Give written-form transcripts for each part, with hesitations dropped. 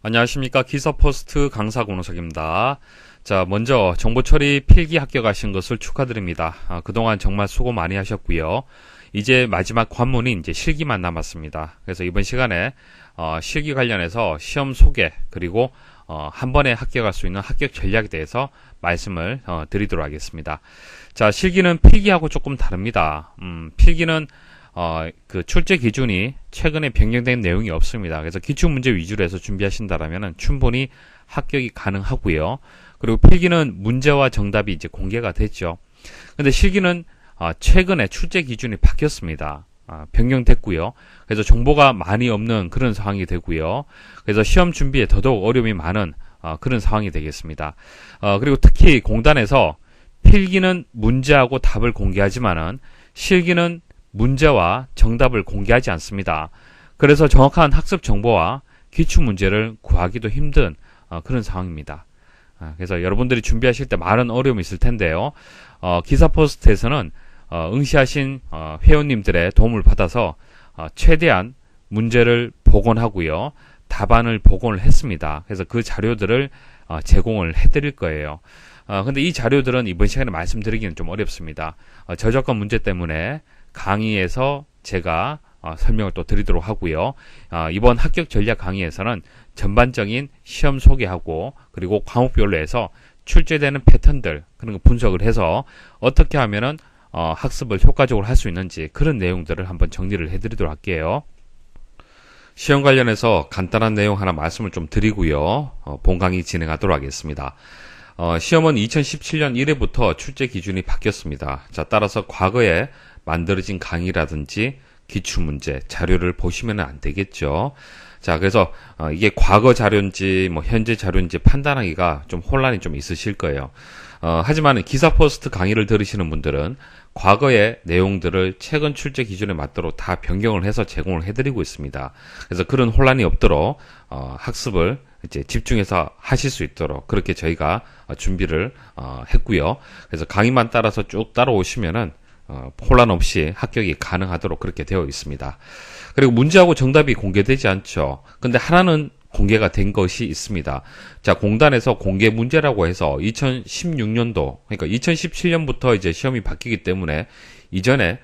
안녕하십니까. 기사퍼스트 강사 권호석입니다. 자, 먼저 정보처리 필기 합격하신 것을 축하드립니다. 그동안 정말 수고 많이 하셨고요. 이제 마지막 관문이 이제 실기만 남았습니다. 그래서 이번 시간에 실기 관련해서 시험 소개 그리고 한 번에 합격할 수 있는 합격 전략에 대해서 말씀을 드리도록 하겠습니다. 자, 실기는 필기하고 조금 다릅니다. 필기는 그 출제 기준이 최근에 변경된 내용이 없습니다. 그래서 기출문제 위주로 해서 준비하신다라면 충분히 합격이 가능하고요. 그리고 필기는 문제와 정답이 이제 공개가 됐죠. 근데 실기는 최근에 출제 기준이 바뀌었습니다. 변경됐고요. 그래서 정보가 많이 없는 그런 상황이 되고요. 그래서 시험 준비에 더더욱 어려움이 많은 그런 상황이 되겠습니다. 그리고 특히 공단에서 필기는 문제하고 답을 공개하지만은 실기는 문제와 정답을 공개하지 않습니다. 그래서 정확한 학습 정보와 기출 문제를 구하기도 힘든 그런 상황입니다. 그래서 여러분들이 준비하실 때 많은 어려움이 있을 텐데요. 기사포스트에서는 응시하신 회원님들의 도움을 받아서 최대한 문제를 복원하고요. 답안을 복원을 했습니다. 그래서 그 자료들을 제공을 해드릴 거예요. 근데 이 자료들은 이번 시간에 말씀드리기는 좀 어렵습니다. 저작권 문제 때문에 강의에서 제가 설명을 또 드리도록 하고요. 이번 합격 전략 강의에서는 전반적인 시험 소개하고 그리고 과목별로 해서 출제되는 패턴들 그런 거 분석을 해서 어떻게 하면은 학습을 효과적으로 할 수 있는지 그런 내용들을 한번 정리를 해드리도록 할게요. 시험 관련해서 간단한 내용 하나 말씀을 좀 드리고요. 본 강의 진행하도록 하겠습니다. 시험은 2017년 1회부터 출제 기준이 바뀌었습니다. 자, 따라서 과거에 만들어진 강의라든지 기출문제 자료를 보시면 안 되겠죠. 자, 그래서 이게 과거 자료인지 뭐 현재 자료인지 판단하기가 좀 혼란이 좀 있으실 거예요. 하지만 기사포스트 강의를 들으시는 분들은 과거의 내용들을 최근 출제 기준에 맞도록 다 변경을 해서 제공을 해드리고 있습니다. 그래서 그런 혼란이 없도록 학습을 이제 집중해서 하실 수 있도록 그렇게 저희가 준비를 했고요. 그래서 강의만 따라서 쭉 따라오시면은 혼란 없이 합격이 가능하도록 그렇게 되어 있습니다. 그리고 문제하고 정답이 공개되지 않죠. 근데 하나는 공개가 된 것이 있습니다. 자, 공단에서 공개 문제라고 해서 2016년도, 그러니까 2017년부터 이제 시험이 바뀌기 때문에 이전에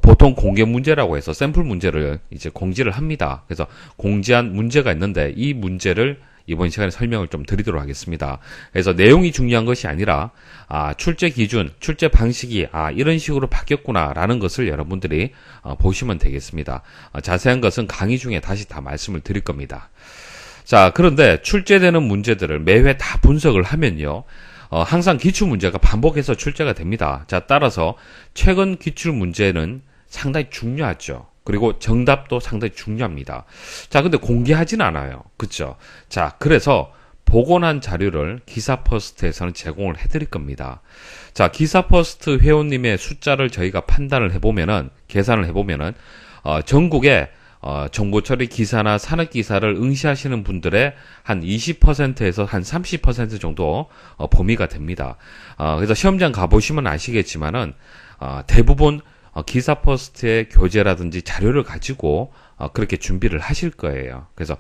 보통 공개 문제라고 해서 샘플 문제를 이제 공지를 합니다. 그래서 공지한 문제가 있는데 이 문제를 이번 시간에 설명을 좀 드리도록 하겠습니다. 그래서 내용이 중요한 것이 아니라 출제 기준, 출제 방식이 이런 식으로 바뀌었구나라는 것을 여러분들이 보시면 되겠습니다. 자세한 것은 강의 중에 다시 다 말씀을 드릴 겁니다. 자, 그런데 출제되는 문제들을 매회 다 분석을 하면요. 항상 기출문제가 반복해서 출제가 됩니다. 자, 따라서 최근 기출문제는 상당히 중요하죠. 그리고 정답도 상당히 중요합니다. 자, 근데 공개하진 않아요. 그쵸? 자, 그래서 복원한 자료를 기사퍼스트에서는 제공을 해드릴 겁니다. 자, 기사퍼스트 회원님의 숫자를 저희가 판단을 해보면은, 계산을 해보면은, 전국에 정보처리 기사나 산업기사를 응시하시는 분들의 한 20%에서 한 30% 정도 범위가 됩니다. 그래서 시험장 가보시면 아시겠지만은, 대부분 기사퍼스트의 교재라든지 자료를 가지고 그렇게 준비를 하실 거예요. 그래서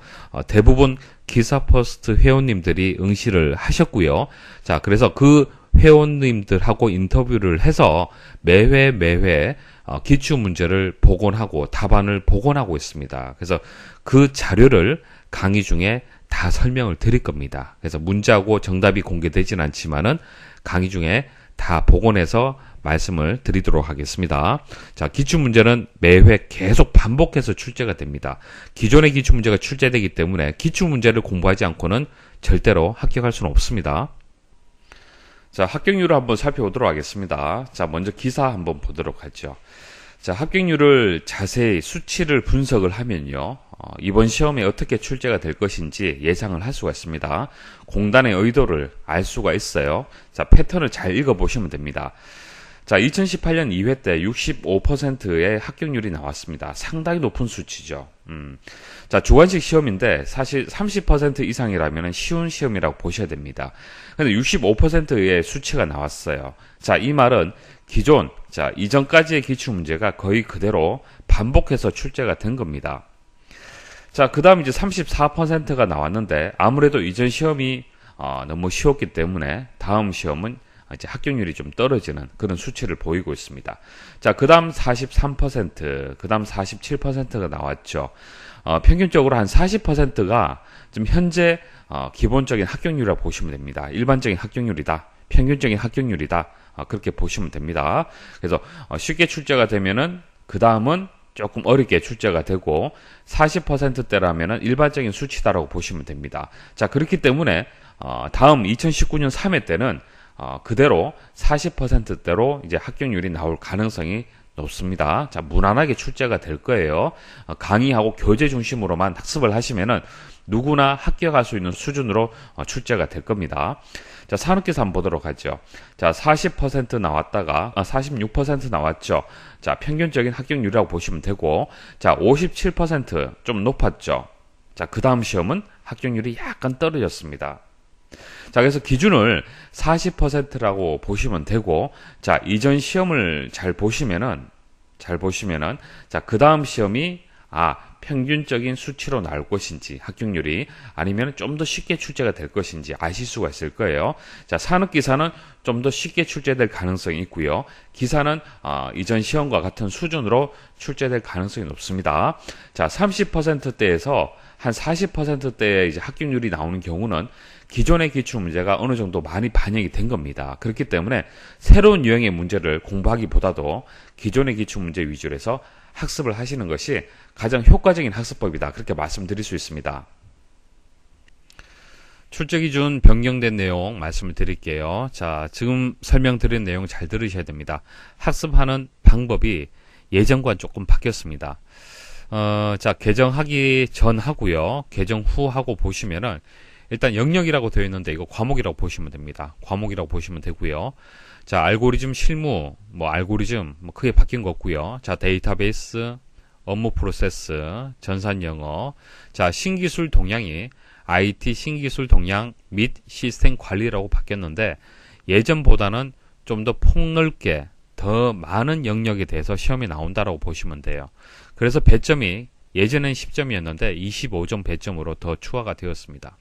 대부분 기사퍼스트 회원님들이 응시를 하셨고요. 자, 그래서 그 회원님들하고 인터뷰를 해서 매회 기출문제를 복원하고 답안을 복원하고 있습니다. 그래서 그 자료를 강의 중에 다 설명을 드릴 겁니다. 그래서 문제하고 정답이 공개되진 않지만은 강의 중에 다 복원해서 말씀을 드리도록 하겠습니다. 자, 기출문제는 매회 계속 반복해서 출제가 됩니다. 기존의 기출문제가 출제되기 때문에 기출문제를 공부하지 않고는 절대로 합격할 수는 없습니다. 자, 합격률을 한번 살펴보도록 하겠습니다. 자, 먼저 기사 한번 보도록 하죠. 자, 합격률을 자세히 수치를 분석을 하면요. 이번 시험에 어떻게 출제가 될 것인지 예상을 할 수가 있습니다. 공단의 의도를 알 수가 있어요. 자, 패턴을 잘 읽어보시면 됩니다. 자, 2018년 2회 때 65%의 합격률이 나왔습니다. 상당히 높은 수치죠. 자, 주관식 시험인데 사실 30% 이상이라면 쉬운 시험이라고 보셔야 됩니다. 근데 65%의 수치가 나왔어요. 자, 이 말은 기존, 이전까지의 기출문제가 거의 그대로 반복해서 출제가 된 겁니다. 자, 그 다음 이제 34%가 나왔는데, 아무래도 이전 시험이 너무 쉬웠기 때문에 다음 시험은 이제 합격률이 좀 떨어지는 그런 수치를 보이고 있습니다. 자, 그 다음 43%, 그 다음 47%가 나왔죠. 평균적으로 한 40%가 지금 현재 기본적인 합격률이라고 보시면 됩니다. 일반적인 합격률이다. 평균적인 합격률이다. 그렇게 보시면 됩니다. 그래서 쉽게 출제가 되면은 그 다음은 조금 어렵게 출제가 되고 40%대라면은 일반적인 수치다라고 보시면 됩니다. 자, 그렇기 때문에 다음 2019년 3회 때는 그대로 40%대로 이제 합격률이 나올 가능성이 높습니다. 자, 무난하게 출제가 될 거예요. 강의하고 교재 중심으로만 학습을 하시면은 누구나 합격할 수 있는 수준으로 출제가 될 겁니다. 자, 산업기사 한번 보도록 하죠. 자, 40% 나왔다가 46% 나왔죠. 자, 평균적인 합격률이라고 보시면 되고, 자, 57% 좀 높았죠. 자, 그 다음 시험은 합격률이 약간 떨어졌습니다. 자, 그래서 기준을 40%라고 보시면 되고, 자, 이전 시험을 잘 보시면은, 자, 그 다음 시험이, 평균적인 수치로 나올 것인지, 합격률이, 아니면 좀 더 쉽게 출제가 될 것인지 아실 수가 있을 거예요. 자, 산업기사는 좀 더 쉽게 출제될 가능성이 있고요. 기사는, 이전 시험과 같은 수준으로 출제될 가능성이 높습니다. 자, 30%대에서 한 40%대의 이제 합격률이 나오는 경우는 기존의 기출 문제가 어느 정도 많이 반영이 된 겁니다. 그렇기 때문에 새로운 유형의 문제를 공부하기보다도 기존의 기출 문제 위주로 해서 학습을 하시는 것이 가장 효과적인 학습법이다. 그렇게 말씀드릴 수 있습니다. 출제 기준 변경된 내용 말씀을 드릴게요. 자, 지금 설명드린 내용 잘 들으셔야 됩니다. 학습하는 방법이 예전과 조금 바뀌었습니다. 자, 개정하기 전 하고요. 개정 후 하고 보시면은 일단 영역이라고 되어 있는데 이거 과목이라고 보시면 됩니다. 과목이라고 보시면 되고요. 자, 알고리즘 실무, 알고리즘 크게 바뀐 거 없고요. 자, 데이터베이스, 업무 프로세스, 전산 영어. 자, 신기술 동향이 IT 신기술 동향 및 시스템 관리라고 바뀌었는데 예전보다는 좀 더 폭넓게 더 많은 영역에 대해서 시험이 나온다라고 보시면 돼요. 그래서 배점이 예전엔 10점이었는데 25점 배점으로 더 추가가 되었습니다.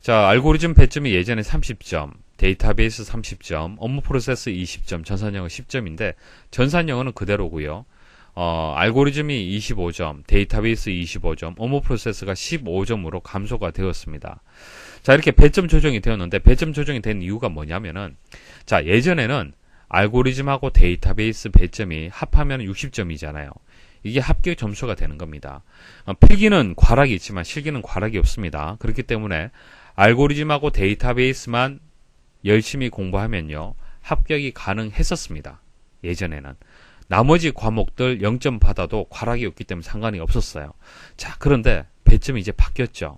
자, 알고리즘 배점이 예전에 30점, 데이터베이스 30점, 업무 프로세스 20점, 전산영어 10점인데 전산영어는 그대로고요. 알고리즘이 25점, 데이터베이스 25점, 업무 프로세스가 15점으로 감소가 되었습니다. 자, 이렇게 배점 조정이 되었는데 배점 조정이 된 이유가 뭐냐면은 자, 예전에는 알고리즘하고 데이터베이스 배점이 합하면 60점이잖아요. 이게 합격 점수가 되는 겁니다. 필기는 과락이 있지만 실기는 과락이 없습니다. 그렇기 때문에 알고리즘하고 데이터베이스만 열심히 공부하면요, 합격이 가능했었습니다. 예전에는. 나머지 과목들 0점 받아도 과락이 없기 때문에 상관이 없었어요. 자, 그런데 배점이 이제 바뀌었죠.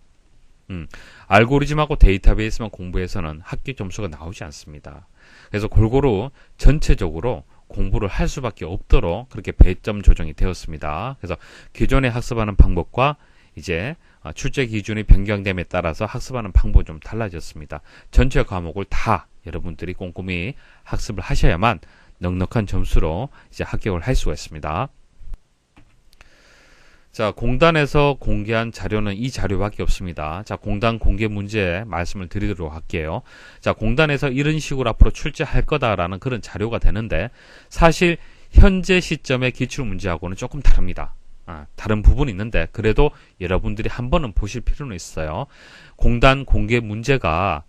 알고리즘하고 데이터베이스만 공부해서는 합격 점수가 나오지 않습니다. 그래서 골고루 전체적으로 공부를 할 수밖에 없도록 그렇게 배점 조정이 되었습니다. 그래서 기존에 학습하는 방법과 이제 출제 기준이 변경됨에 따라서 학습하는 방법이 좀 달라졌습니다. 전체 과목을 다 여러분들이 꼼꼼히 학습을 하셔야만 넉넉한 점수로 이제 합격을 할 수가 있습니다. 자, 공단에서 공개한 자료는 이 자료밖에 없습니다. 자, 공단 공개 문제 말씀을 드리도록 할게요. 자, 공단에서 이런 식으로 앞으로 출제할 거다라는 그런 자료가 되는데 사실 현재 시점의 기출 문제하고는 조금 다릅니다. 다른 부분이 있는데 그래도 여러분들이 한 번은 보실 필요는 있어요. 공단 공개 문제가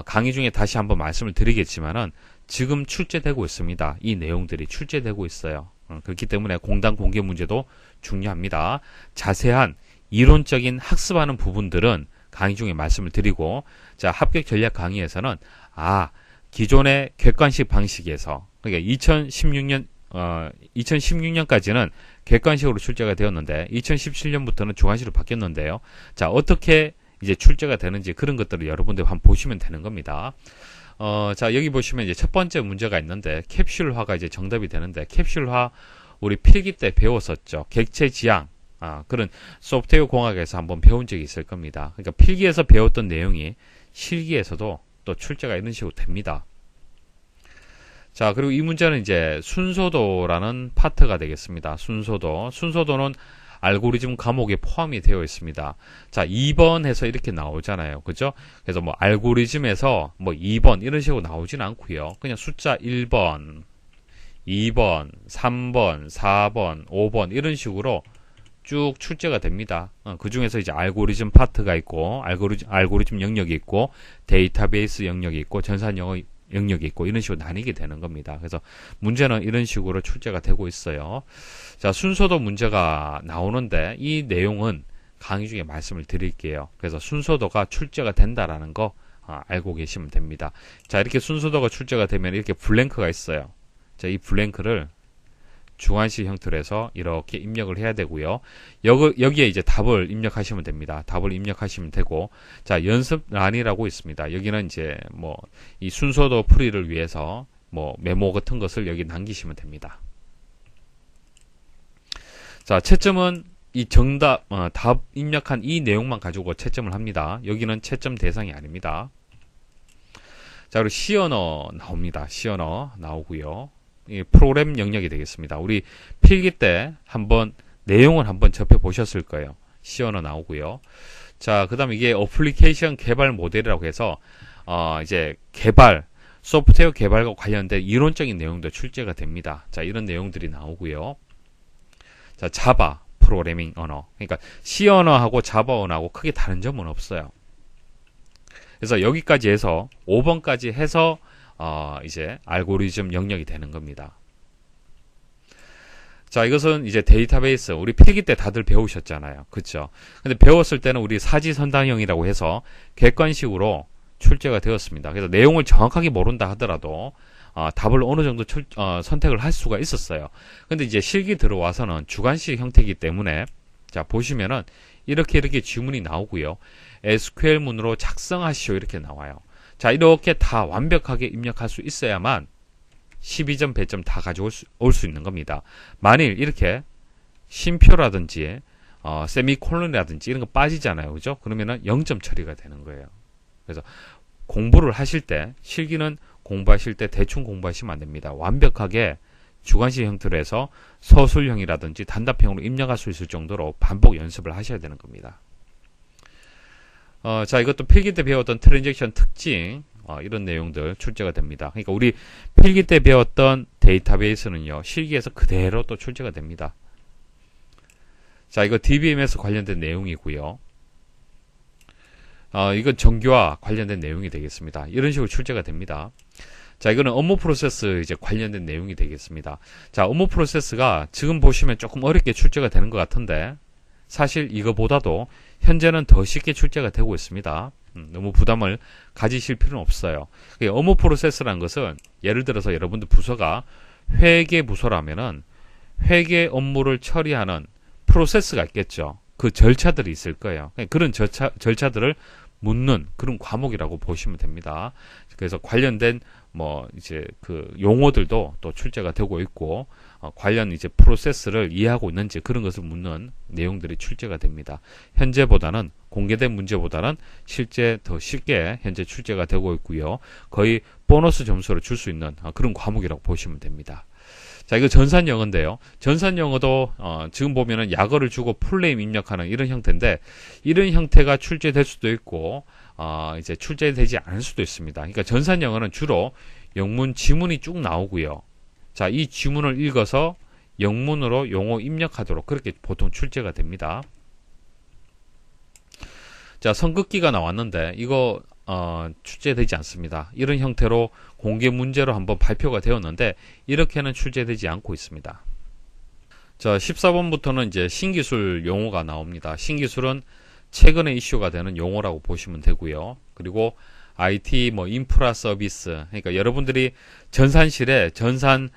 강의 중에 다시 한번 말씀을 드리겠지만은 지금 출제되고 있습니다. 이 내용들이 출제되고 있어요. 그렇기 때문에 공단 공개 문제도 중요합니다. 자세한 이론적인 학습하는 부분들은 강의 중에 말씀을 드리고, 자, 합격 전략 강의에서는 기존의 객관식 방식에서, 그러니까 2016년까지는 객관식으로 출제가 되었는데 2017년부터는 주관식으로 바뀌었는데요. 자, 어떻게 이제 출제가 되는지 그런 것들을 여러분들 한번 보시면 되는 겁니다. 자, 여기 보시면 이제 첫 번째 문제가 있는데 캡슐화가 이제 정답이 되는데, 캡슐화 우리 필기 때 배웠었죠. 객체 지향, 그런 소프트웨어 공학에서 한번 배운 적이 있을 겁니다. 그러니까 필기에서 배웠던 내용이 실기에서도 또 출제가 이런 식으로 됩니다. 자, 그리고 이 문제는 이제 순서도라는 파트가 되겠습니다. 순서도는 알고리즘 과목에 포함이 되어 있습니다. 자, 2번 해서 이렇게 나오잖아요. 그죠? 그래서 뭐 알고리즘에서 뭐 2번 이런 식으로 나오진 않고요. 그냥 숫자 1번, 2번, 3번, 4번, 5번 이런 식으로 쭉 출제가 됩니다. 그 중에서 이제 알고리즘 파트가 있고, 알고리즘 영역이 있고, 데이터베이스 영역이 있고, 전산 영역이 있고, 이런 식으로 나뉘게 되는 겁니다. 그래서 문제는 이런 식으로 출제가 되고 있어요. 자, 순서도 문제가 나오는데, 이 내용은 강의 중에 말씀을 드릴게요. 그래서 순서도가 출제가 된다라는 거 알고 계시면 됩니다. 자, 이렇게 순서도가 출제가 되면 이렇게 블랭크가 있어요. 자, 이 블랭크를 주관식 형태로 해서 이렇게 입력을 해야 되고요. 여기에 이제 답을 입력하시면 됩니다. 답을 입력하시면 되고, 자, 연습란이라고 있습니다. 여기는 이제 뭐 이 순서도 풀이를 위해서 뭐 메모 같은 것을 여기 남기시면 됩니다. 자, 채점은 이 정답, 답 입력한 이 내용만 가지고 채점을 합니다. 여기는 채점 대상이 아닙니다. 자, 그리고 시언어 나옵니다. 시언어 나오고요. 이 프로그램 영역이 되겠습니다. 우리 필기 때 한번 내용을 한번 접해 보셨을 거예요. 시언어 나오고요. 자, 그다음에 이게 어플리케이션 개발 모델이라고 해서 이제 소프트웨어 개발과 관련된 이론적인 내용도 출제가 됩니다. 자, 이런 내용들이 나오고요. 자, 자바 프로그래밍 언어. 그러니까 C 언어하고 자바 언어하고 크게 다른 점은 없어요. 그래서 여기까지 해서 5번까지 해서 이제 알고리즘 영역이 되는 겁니다. 자, 이것은 이제 데이터베이스. 우리 필기 때 다들 배우셨잖아요. 그쵸? 근데 배웠을 때는 우리 사지선다형이라고 해서 객관식으로 출제가 되었습니다. 그래서 내용을 정확하게 모른다 하더라도 답을 어느 정도 선택을 할 수가 있었어요. 근데 이제 실기 들어와서는 주관식 형태이기 때문에 자, 보시면은 이렇게 지문이 나오고요. SQL문으로 작성하시오 이렇게 나와요. 자, 이렇게 다 완벽하게 입력할 수 있어야만 12점, 100점 다 가져올 수 있는 겁니다. 만일 이렇게 쉼표라든지 세미콜론이라든지 이런 거 빠지잖아요. 그죠? 그러면은 0점 처리가 되는 거예요. 그래서 공부를 하실 때, 실기는 공부하실 때 대충 공부하시면 안 됩니다. 완벽하게 주관식 형태로 해서 서술형이라든지 단답형으로 입력할 수 있을 정도로 반복 연습을 하셔야 되는 겁니다. 자, 이것도 필기 때 배웠던 트랜잭션 특징, 이런 내용들 출제가 됩니다. 그러니까 우리 필기 때 배웠던 데이터베이스는요, 실기에서 그대로 또 출제가 됩니다. 자, 이거 DBMS 관련된 내용이고요. 이건 정규와 관련된 내용이 되겠습니다. 이런 식으로 출제가 됩니다. 자, 이거는 업무 프로세스 이제 관련된 내용이 되겠습니다. 자, 업무 프로세스가 지금 보시면 조금 어렵게 출제가 되는 것 같은데, 사실 이거보다도 현재는 더 쉽게 출제가 되고 있습니다. 너무 부담을 가지실 필요는 없어요. 업무 프로세스라는 것은 예를 들어서 여러분들 부서가 회계 부서라면은 회계 업무를 처리하는 프로세스가 있겠죠. 그 절차들이 있을 거예요. 그런 절차들을 묻는 그런 과목이라고 보시면 됩니다. 그래서 관련된 뭐 이제 그 용어들도 또 출제가 되고 있고 관련 이제 프로세스를 이해하고 있는지 그런 것을 묻는 내용들이 출제가 됩니다. 현재보다는 공개된 문제보다는 실제 더 쉽게 현재 출제가 되고 있고요. 거의 보너스 점수를 줄 수 있는 그런 과목이라고 보시면 됩니다. 자, 이거 전산 영어인데요. 전산 영어도 지금 보면은 약어를 주고 풀네임 입력하는 이런 형태인데 이런 형태가 출제될 수도 있고 이제 출제되지 않을 수도 있습니다. 그러니까 전산 영어는 주로 영문 지문이 쭉 나오고요. 자, 이 지문을 읽어서 영문으로 용어 입력하도록 그렇게 보통 출제가 됩니다. 자, 선긋기가 나왔는데 이거 출제되지 않습니다. 이런 형태로 공개 문제로 한번 발표가 되었는데 이렇게는 출제되지 않고 있습니다. 자, 14번부터는 이제 신기술 용어가 나옵니다. 신기술은 최근에 이슈가 되는 용어라고 보시면 되고요. 그리고 IT 뭐 인프라 서비스, 그러니까 여러분들이 전산실에 전산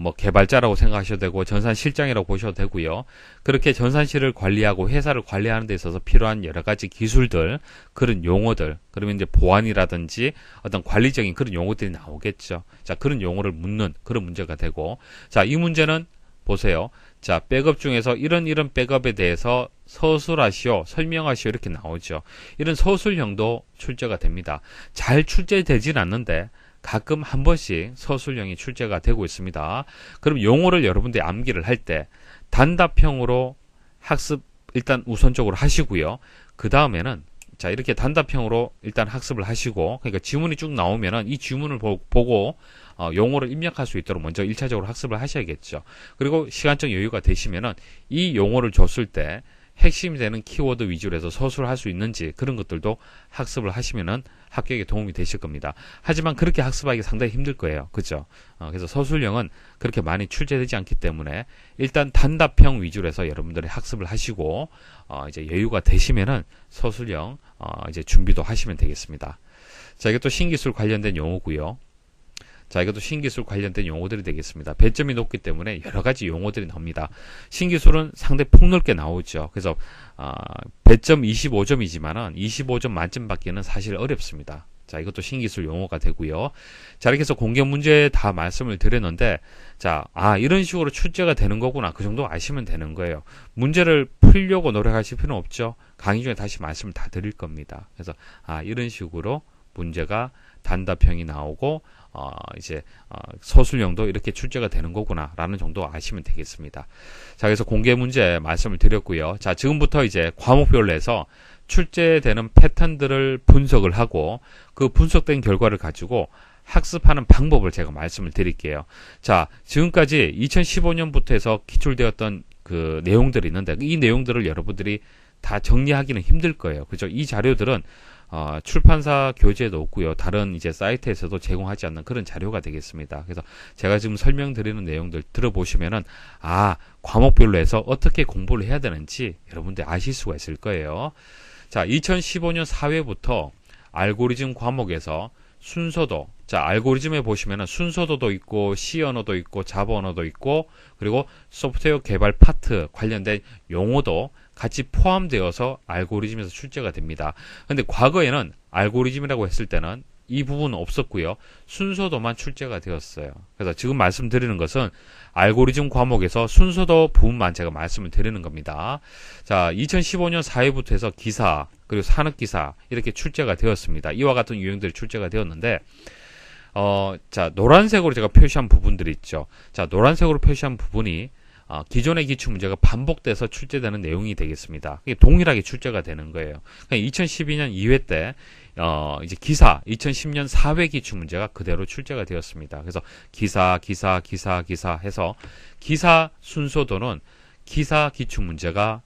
뭐 개발자라고 생각하셔도 되고 전산실장이라고 보셔도 되고요. 그렇게 전산실을 관리하고 회사를 관리하는 데 있어서 필요한 여러 가지 기술들, 그런 용어들, 그러면 이제 보안이라든지 어떤 관리적인 그런 용어들이 나오겠죠. 자, 그런 용어를 묻는 그런 문제가 되고, 자, 이 문제는 보세요. 자, 백업 중에서 이런 백업에 대해서 서술하시오, 설명하시오 이렇게 나오죠. 이런 서술형도 출제가 됩니다. 잘 출제되진 않는데 가끔 한 번씩 서술형이 출제가 되고 있습니다. 그럼 용어를 여러분들이 암기를 할 때 단답형으로 학습 일단 우선적으로 하시고요. 그 다음에는 자, 이렇게 단답형으로 일단 학습을 하시고, 그러니까 지문이 쭉 나오면은 이 지문을 보고 용어를 입력할 수 있도록 먼저 1차적으로 학습을 하셔야겠죠. 그리고 시간적 여유가 되시면은 이 용어를 줬을 때 핵심이 되는 키워드 위주로 해서 서술을 할 수 있는지 그런 것들도 학습을 하시면은 합격에 도움이 되실 겁니다. 하지만 그렇게 학습하기 상당히 힘들 거예요. 그죠? 그래서 서술형은 그렇게 많이 출제되지 않기 때문에 일단 단답형 위주로 해서 여러분들이 학습을 하시고 이제 여유가 되시면은 서술형 이제 준비도 하시면 되겠습니다. 자, 이게 또 신기술 관련된 용어고요. 자, 이것도 신기술 관련된 용어들이 되겠습니다. 배점이 높기 때문에 여러 가지 용어들이 나옵니다. 신기술은 상당히 폭넓게 나오죠. 그래서 배점 25점이지만은 25점 만점 받기는 사실 어렵습니다. 자, 이것도 신기술 용어가 되고요. 자, 이렇게 해서 공개 문제 다 말씀을 드렸는데, 자, 이런 식으로 출제가 되는 거구나. 그 정도 아시면 되는 거예요. 문제를 풀려고 노력하실 필요는 없죠. 강의 중에 다시 말씀을 다 드릴 겁니다. 그래서 이런 식으로 문제가 단답형이 나오고 이제 서술형도 이렇게 출제가 되는 거구나 라는 정도 아시면 되겠습니다. 자, 그래서 공개 문제 말씀을 드렸고요. 자, 지금부터 이제 과목별로 해서 출제되는 패턴들을 분석을 하고 그 분석된 결과를 가지고 학습하는 방법을 제가 말씀을 드릴게요. 자, 지금까지 2015년부터 해서 기출되었던 그 내용들이 있는데 이 내용들을 여러분들이 다 정리하기는 힘들 거예요. 그죠? 이 자료들은 출판사 교재에도 없고요. 다른 이제 사이트에서도 제공하지 않는 그런 자료가 되겠습니다. 그래서 제가 지금 설명드리는 내용들 들어보시면은 과목별로 해서 어떻게 공부를 해야 되는지 여러분들 아실 수가 있을 거예요. 자, 2015년 4회부터 알고리즘 과목에서 순서도, 자, 알고리즘에 보시면은 순서도도 있고 C 언어도 있고 자바 언어도 있고 그리고 소프트웨어 개발 파트 관련된 용어도 같이 포함되어서 알고리즘에서 출제가 됩니다. 근데 과거에는 알고리즘이라고 했을 때는 이 부분은 없었고요. 순서도만 출제가 되었어요. 그래서 지금 말씀드리는 것은 알고리즘 과목에서 순서도 부분만 제가 말씀을 드리는 겁니다. 자, 2015년 4회부터 해서 기사, 그리고 산업기사 이렇게 출제가 되었습니다. 이와 같은 유형들이 출제가 되었는데 자, 노란색으로 제가 표시한 부분들이 있죠. 자, 노란색으로 표시한 부분이 기존의 기출문제가 반복돼서 출제되는 내용이 되겠습니다. 이게 동일하게 출제가 되는 거예요. 그러니까 2012년 2회 때 이제 기사 2010년 4회 기출문제가 그대로 출제가 되었습니다. 그래서 기사 해서 기사 순서도는 기사 기출문제가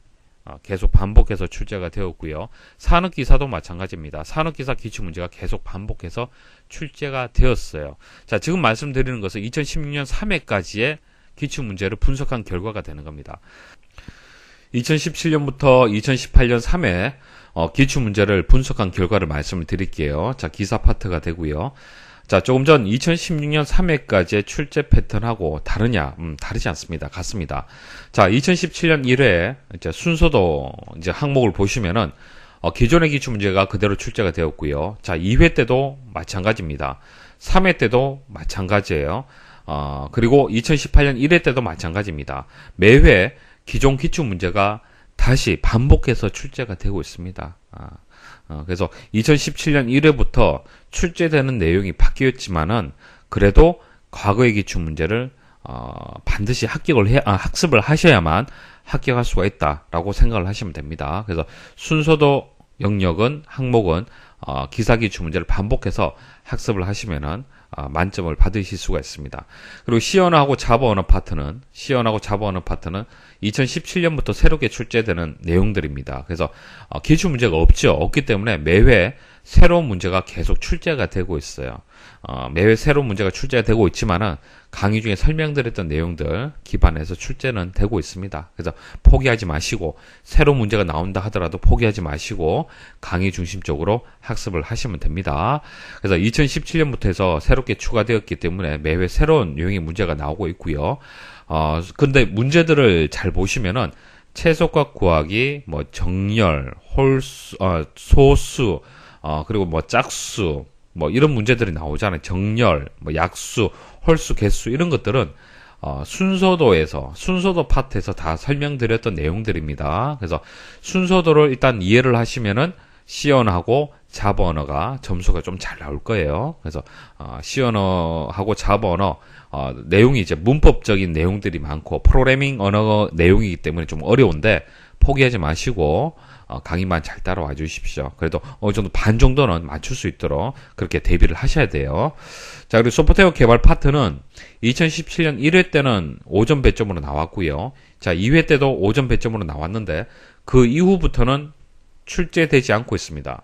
계속 반복해서 출제가 되었고요. 산업기사도 마찬가지입니다. 산업기사 기출문제가 계속 반복해서 출제가 되었어요. 자, 지금 말씀드리는 것은 2016년 3회까지의 기출문제를 분석한 결과가 되는 겁니다. 2017년부터 2018년 3회 기출문제를 분석한 결과를 말씀을 드릴게요. 자, 기사 파트가 되고요. 자, 조금 전 2016년 3회까지의 출제 패턴하고 다르냐? 다르지 않습니다. 같습니다. 자, 2017년 1회 이제 순서도 이제 항목을 보시면은 기존의 기출문제가 그대로 출제가 되었고요. 자, 2회 때도 마찬가지입니다. 3회 때도 마찬가지예요. 그리고 2018년 1회 때도 마찬가지입니다. 매회 기존 기출문제가 다시 반복해서 출제가 되고 있습니다. 그래서 2017년 1회부터 출제되는 내용이 바뀌었지만은 그래도 과거의 기출문제를 반드시 학습을 하셔야만 합격할 수가 있다라고 생각을 하시면 됩니다. 그래서 순서도 영역은 항목은 기사 기출문제를 반복해서 학습을 하시면은 만점을 받으실 수가 있습니다. 그리고 C 언어하고 자바 언어 파트는 2017년부터 새롭게 출제되는 내용들입니다. 그래서 기출 문제가 없기 때문에 매회 새로운 문제가 계속 출제가 되고 있어요. 매회 새로운 문제가 출제가 되고 있지만은 강의 중에 설명드렸던 내용들 기반해서 출제는 되고 있습니다. 그래서 포기하지 마시고 새로운 문제가 나온다 하더라도 포기하지 마시고 강의 중심적으로 학습을 하시면 됩니다. 그래서 2017년부터 해서 새롭게 추가되었기 때문에 매회 새로운 유형의 문제가 나오고 있고요. 근데 문제들을 잘 보시면은 채소값 구하기, 뭐 정렬, 홀수, 소수, 그리고 뭐 짝수, 뭐 이런 문제들이 나오잖아요. 정렬, 뭐 약수, 홀수, 개수 이런 것들은 순서도 파트에서 다 설명드렸던 내용들입니다. 그래서 순서도를 일단 이해를 하시면은 C 언어하고 자바 언어가 점수가 좀 잘 나올 거예요. 그래서 C 언어하고 자바 언어 내용이 이제 문법적인 내용들이 많고 프로그래밍 언어 내용이기 때문에 좀 어려운데 포기하지 마시고 강의만 잘 따라와 주십시오. 그래도 어느 정도 반 정도는 맞출 수 있도록 그렇게 대비를 하셔야 돼요. 자, 그리고 소프트웨어 개발 파트는 2017년 1회 때는 5점 배점으로 나왔고요. 자, 2회 때도 5점 배점으로 나왔는데 그 이후부터는 출제되지 않고 있습니다.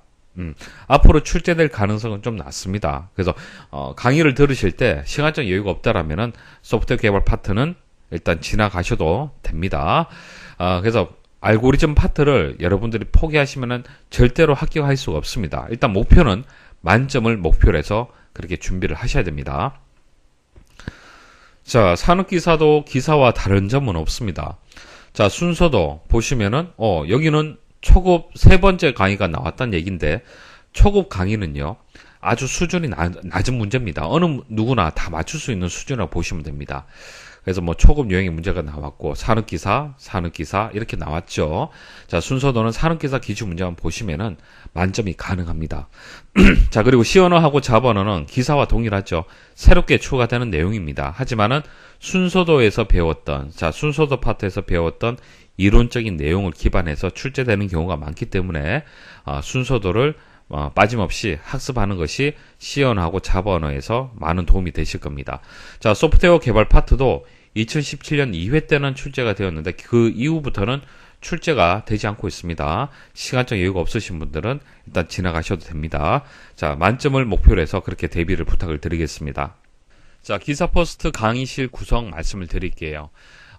앞으로 출제될 가능성은 좀 낮습니다. 그래서 강의를 들으실 때 시간적 여유가 없다라면은 소프트웨어 개발 파트는 일단 지나가셔도 됩니다. 그래서 알고리즘 파트를 여러분들이 포기하시면은 절대로 합격할 수가 없습니다. 일단 목표는 만점을 목표로 해서 그렇게 준비를 하셔야 됩니다. 자, 산업기사도 기사와 다른 점은 없습니다. 자, 순서도 보시면은 여기는 초급 세 번째 강의가 나왔다는 얘기인데, 초급 강의는요 아주 수준이 낮은 문제입니다. 어느 누구나 다 맞출 수 있는 수준이라고 보시면 됩니다. 그래서 뭐 초급 유형의 문제가 나왔고, 산업기사 이렇게 나왔죠. 자, 순서도는 산업기사 기출 문제만 보시면은 만점이 가능합니다. 자, 그리고 시언어하고 자본어는 기사와 동일하죠. 새롭게 추가되는 내용입니다. 하지만은 순서도에서 배웠던, 순서도 파트에서 배웠던 이론적인 내용을 기반해서 출제되는 경우가 많기 때문에 순서도를 빠짐없이 학습하는 것이 시언어하고 자본어에서 많은 도움이 되실 겁니다. 자, 소프트웨어 개발 파트도 2017년 2회 때는 출제가 되었는데 그 이후부터는 출제가 되지 않고 있습니다. 시간적 여유가 없으신 분들은 일단 지나가셔도 됩니다. 자, 만점을 목표로 해서 그렇게 대비를 부탁을 드리겠습니다. 자, 기사 퍼스트 강의실 구성 말씀을 드릴게요.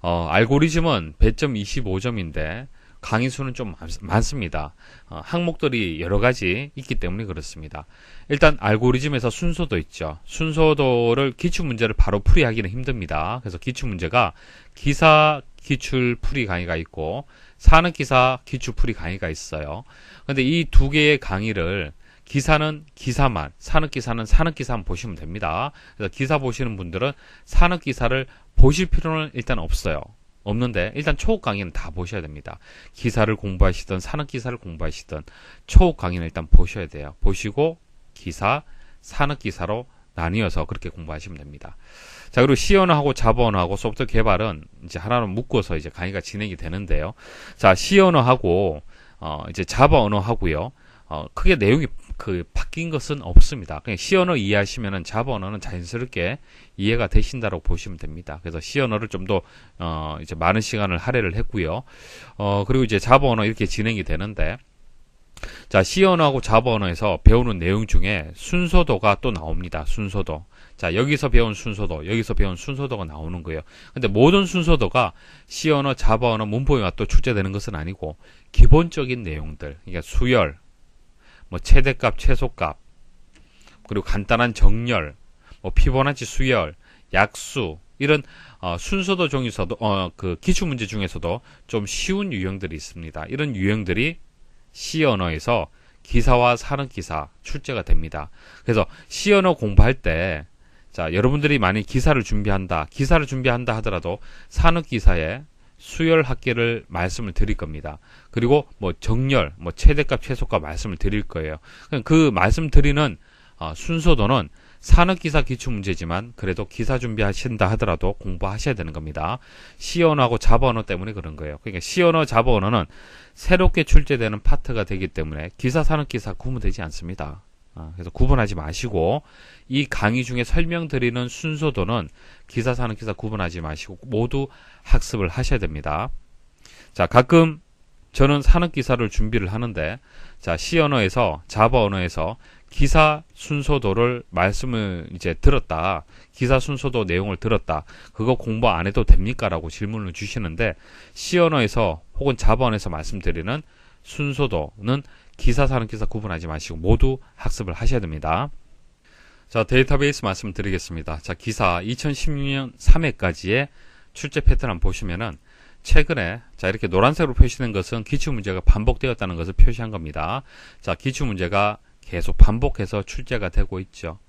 알고리즘은 배점 25점인데 강의 수는 좀 많습니다. 항목들이 여러 가지 있기 때문에 그렇습니다. 일단 알고리즘에서 순서도 있죠. 순서도를 기출문제를 바로 풀이하기는 힘듭니다. 그래서 기출문제가 기사 기출 풀이 강의가 있고 산업기사 기출 풀이 강의가 있어요. 그런데 이 두 개의 강의를 기사는 기사만, 산업기사는 산업기사만 보시면 됩니다. 그래서 기사 보시는 분들은 산업기사를 보실 필요는 일단 없는데 일단 초급 강의는 다 보셔야 됩니다. 기사를 공부하시든 산업기사를 공부하시든 초급 강의는 일단 보셔야 돼요. 보시고 기사, 산업기사로 나뉘어서 그렇게 공부하시면 됩니다. 자, 그리고 시언어하고 자본어하고 소프트웨어 개발은 이제 하나로 묶어서 이제 강의가 진행이 되는데요. 자, 시언어하고 이제 자본어하고요. 크게 내용이 바뀐 것은 없습니다. 그냥 시언어 이해하시면은 자본어는 자연스럽게 이해가 되신다고 보시면 됩니다. 그래서 시언어를 좀 더 이제 많은 시간을 할애를 했고요. 그리고 이제 자본어 이렇게 진행이 되는데, 자, 시언어하고 자본어에서 배우는 내용 중에 순서도가 또 나옵니다. 순서도. 자, 여기서 배운 순서도, 여기서 배운 순서도가 나오는 거예요. 근데 모든 순서도가 시언어, 자본어, 문법에만 또 출제되는 것은 아니고 기본적인 내용들, 그러니까 수열, 뭐 최대값, 최소값, 그리고 간단한 정렬, 뭐 피보나치 수열, 약수, 이런 순서도 중에서도 그 기출 문제 중에서도 좀 쉬운 유형들이 있습니다. 이런 유형들이 시언어에서 기사와 산업기사 출제가 됩니다. 그래서 시언어 공부할 때, 자, 여러분들이 만약 기사를 준비한다 하더라도 산업기사에 수열 합계를 말씀을 드릴 겁니다. 그리고 뭐 정렬, 뭐 최대값, 최소값 말씀을 드릴 거예요. 그 말씀드리는 순서도는 산업기사 기출문제지만 그래도 기사 준비하신다 하더라도 공부하셔야 되는 겁니다. 시언어하고 자본어 때문에 그런 거예요. 그러니까 시언어, 자본어는 새롭게 출제되는 파트가 되기 때문에 기사, 산업기사 구분되지 않습니다. 그래서 구분하지 마시고 이 강의 중에 설명드리는 순서도는 기사, 산업기사 구분하지 마시고 모두 학습을 하셔야 됩니다. 자, 가끔 저는 산업기사를 준비를 하는데, 자, 시언어에서, 자본어에서 기사 순서도를 말씀을 이제 들었다. 기사 순서도 내용을 들었다. 그거 공부 안 해도 됩니까? 라고 질문을 주시는데, 시언어에서 혹은 자본어에서 말씀드리는 순서도는 기사, 산업기사 구분하지 마시고 모두 학습을 하셔야 됩니다. 자, 데이터베이스 말씀드리겠습니다. 자, 기사 2016년 3회까지의 출제 패턴 한번 보시면은 최근에, 자, 이렇게 노란색으로 표시된 것은 기출문제가 반복되었다는 것을 표시한 겁니다. 자, 기출문제가 계속 반복해서 출제가 되고 있죠.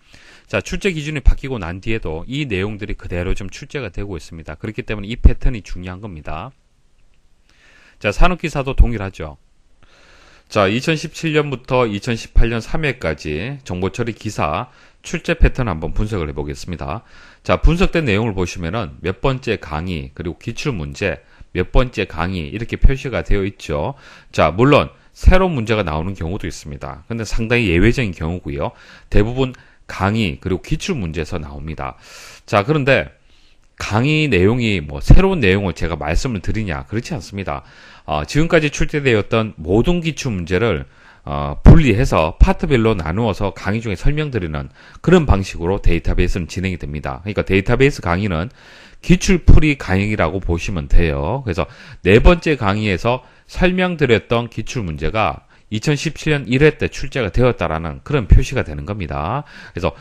자, 출제 기준이 바뀌고 난 뒤에도 이 내용들이 그대로 좀 출제가 되고 있습니다. 그렇기 때문에 이 패턴이 중요한 겁니다. 자, 산업기사도 동일하죠. 자, 2017년부터 2018년 3회까지 정보처리 기사 출제 패턴 한번 분석을 해보겠습니다. 자, 분석된 내용을 보시면은 몇 번째 강의, 그리고 기출문제, 몇 번째 강의 이렇게 표시가 되어 있죠. 자, 물론 새로운 문제가 나오는 경우도 있습니다. 근데 상당히 예외적인 경우고요. 대부분 강의 그리고 기출 문제에서 나옵니다. 자, 그런데 강의 내용이 뭐 새로운 내용을 제가 말씀을 드리냐? 그렇지 않습니다. 지금까지 출제되었던 모든 기출 문제를 분리해서 파트별로 나누어서 강의 중에 설명드리는 그런 방식으로 데이터베이스는 진행이 됩니다. 그러니까 데이터베이스 강의는 기출풀이 강의라고 보시면 돼요. 그래서 네 번째 강의에서 설명드렸던 기출문제가 2017년 1회 때 출제가 되었다라는 그런 표시가 되는 겁니다. 그래서